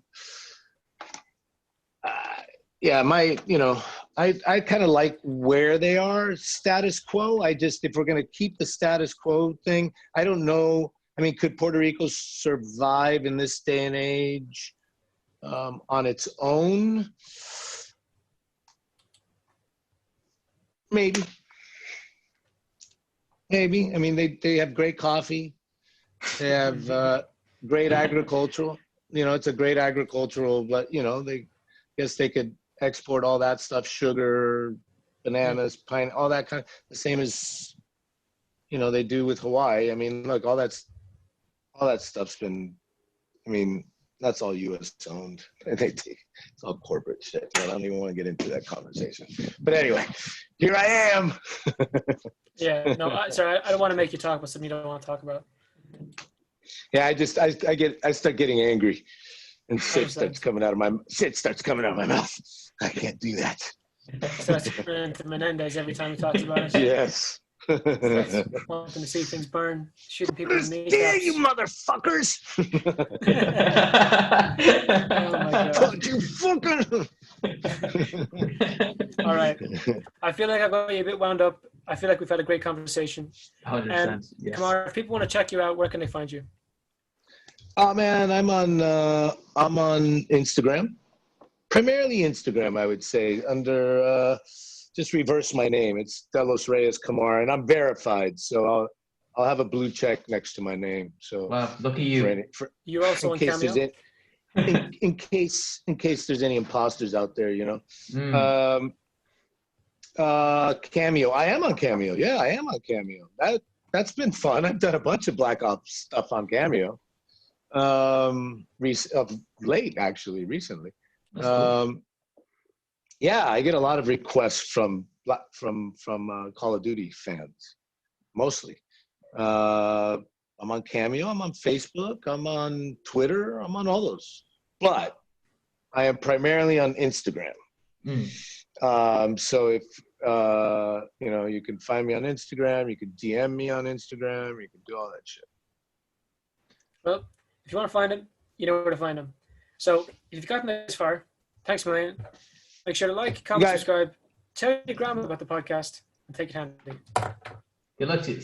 kind of like where they are, status quo. If we're going to keep the status quo thing, I don't know. I mean, could Puerto Rico survive in this day and age on its own? Maybe. I mean, they have great coffee. They have great agricultural. It's a great agricultural, but they guess they could export all that stuff, sugar, bananas, pine, all that kind of, the same as they do with Hawaii. I mean, look, all that stuff's been, that's all U.S. owned. It's all corporate shit. I don't even want to get into that conversation. But anyway, here I am. Yeah, no, sorry, I don't want to make you talk about something you don't want to talk about. Yeah, I start getting angry, and shit starts coming out of my mouth. I can't do that. So that's to Menendez every time he talks about it. Yes. Wanting to see things burn, shooting people in the kneecaps. You motherfuckers! Oh my god! You fucking! All right. I feel like I got you a bit wound up. I feel like we've had a great conversation. 100%. Yes. Kamar, if people want to check you out, where can they find you? Oh man, I'm on Instagram. Primarily Instagram, I would say, under just reverse my name. It's Delos Reyes Kamar, and I'm verified, so I'll have a blue check next to my name. So wow, look at you. You're also on Cameo. In case there's any imposters out there, Cameo. I am on Cameo. Yeah, I am on Cameo. That's been fun. I've done a bunch of Black Ops stuff on Cameo. Recently. Cool. Yeah, I get a lot of requests from Call of Duty fans, mostly. I'm on Cameo, I'm on Facebook, I'm on Twitter, I'm on all those. But I am primarily on Instagram. So if you can find me on Instagram, you can DM me on Instagram, you can do all that shit. Well, if you want to find him, you know where to find him. So if you've gotten this far, thanks, man. Make sure to like, comment, subscribe, tell your grandma about the podcast, and take it handy. Good luck to you.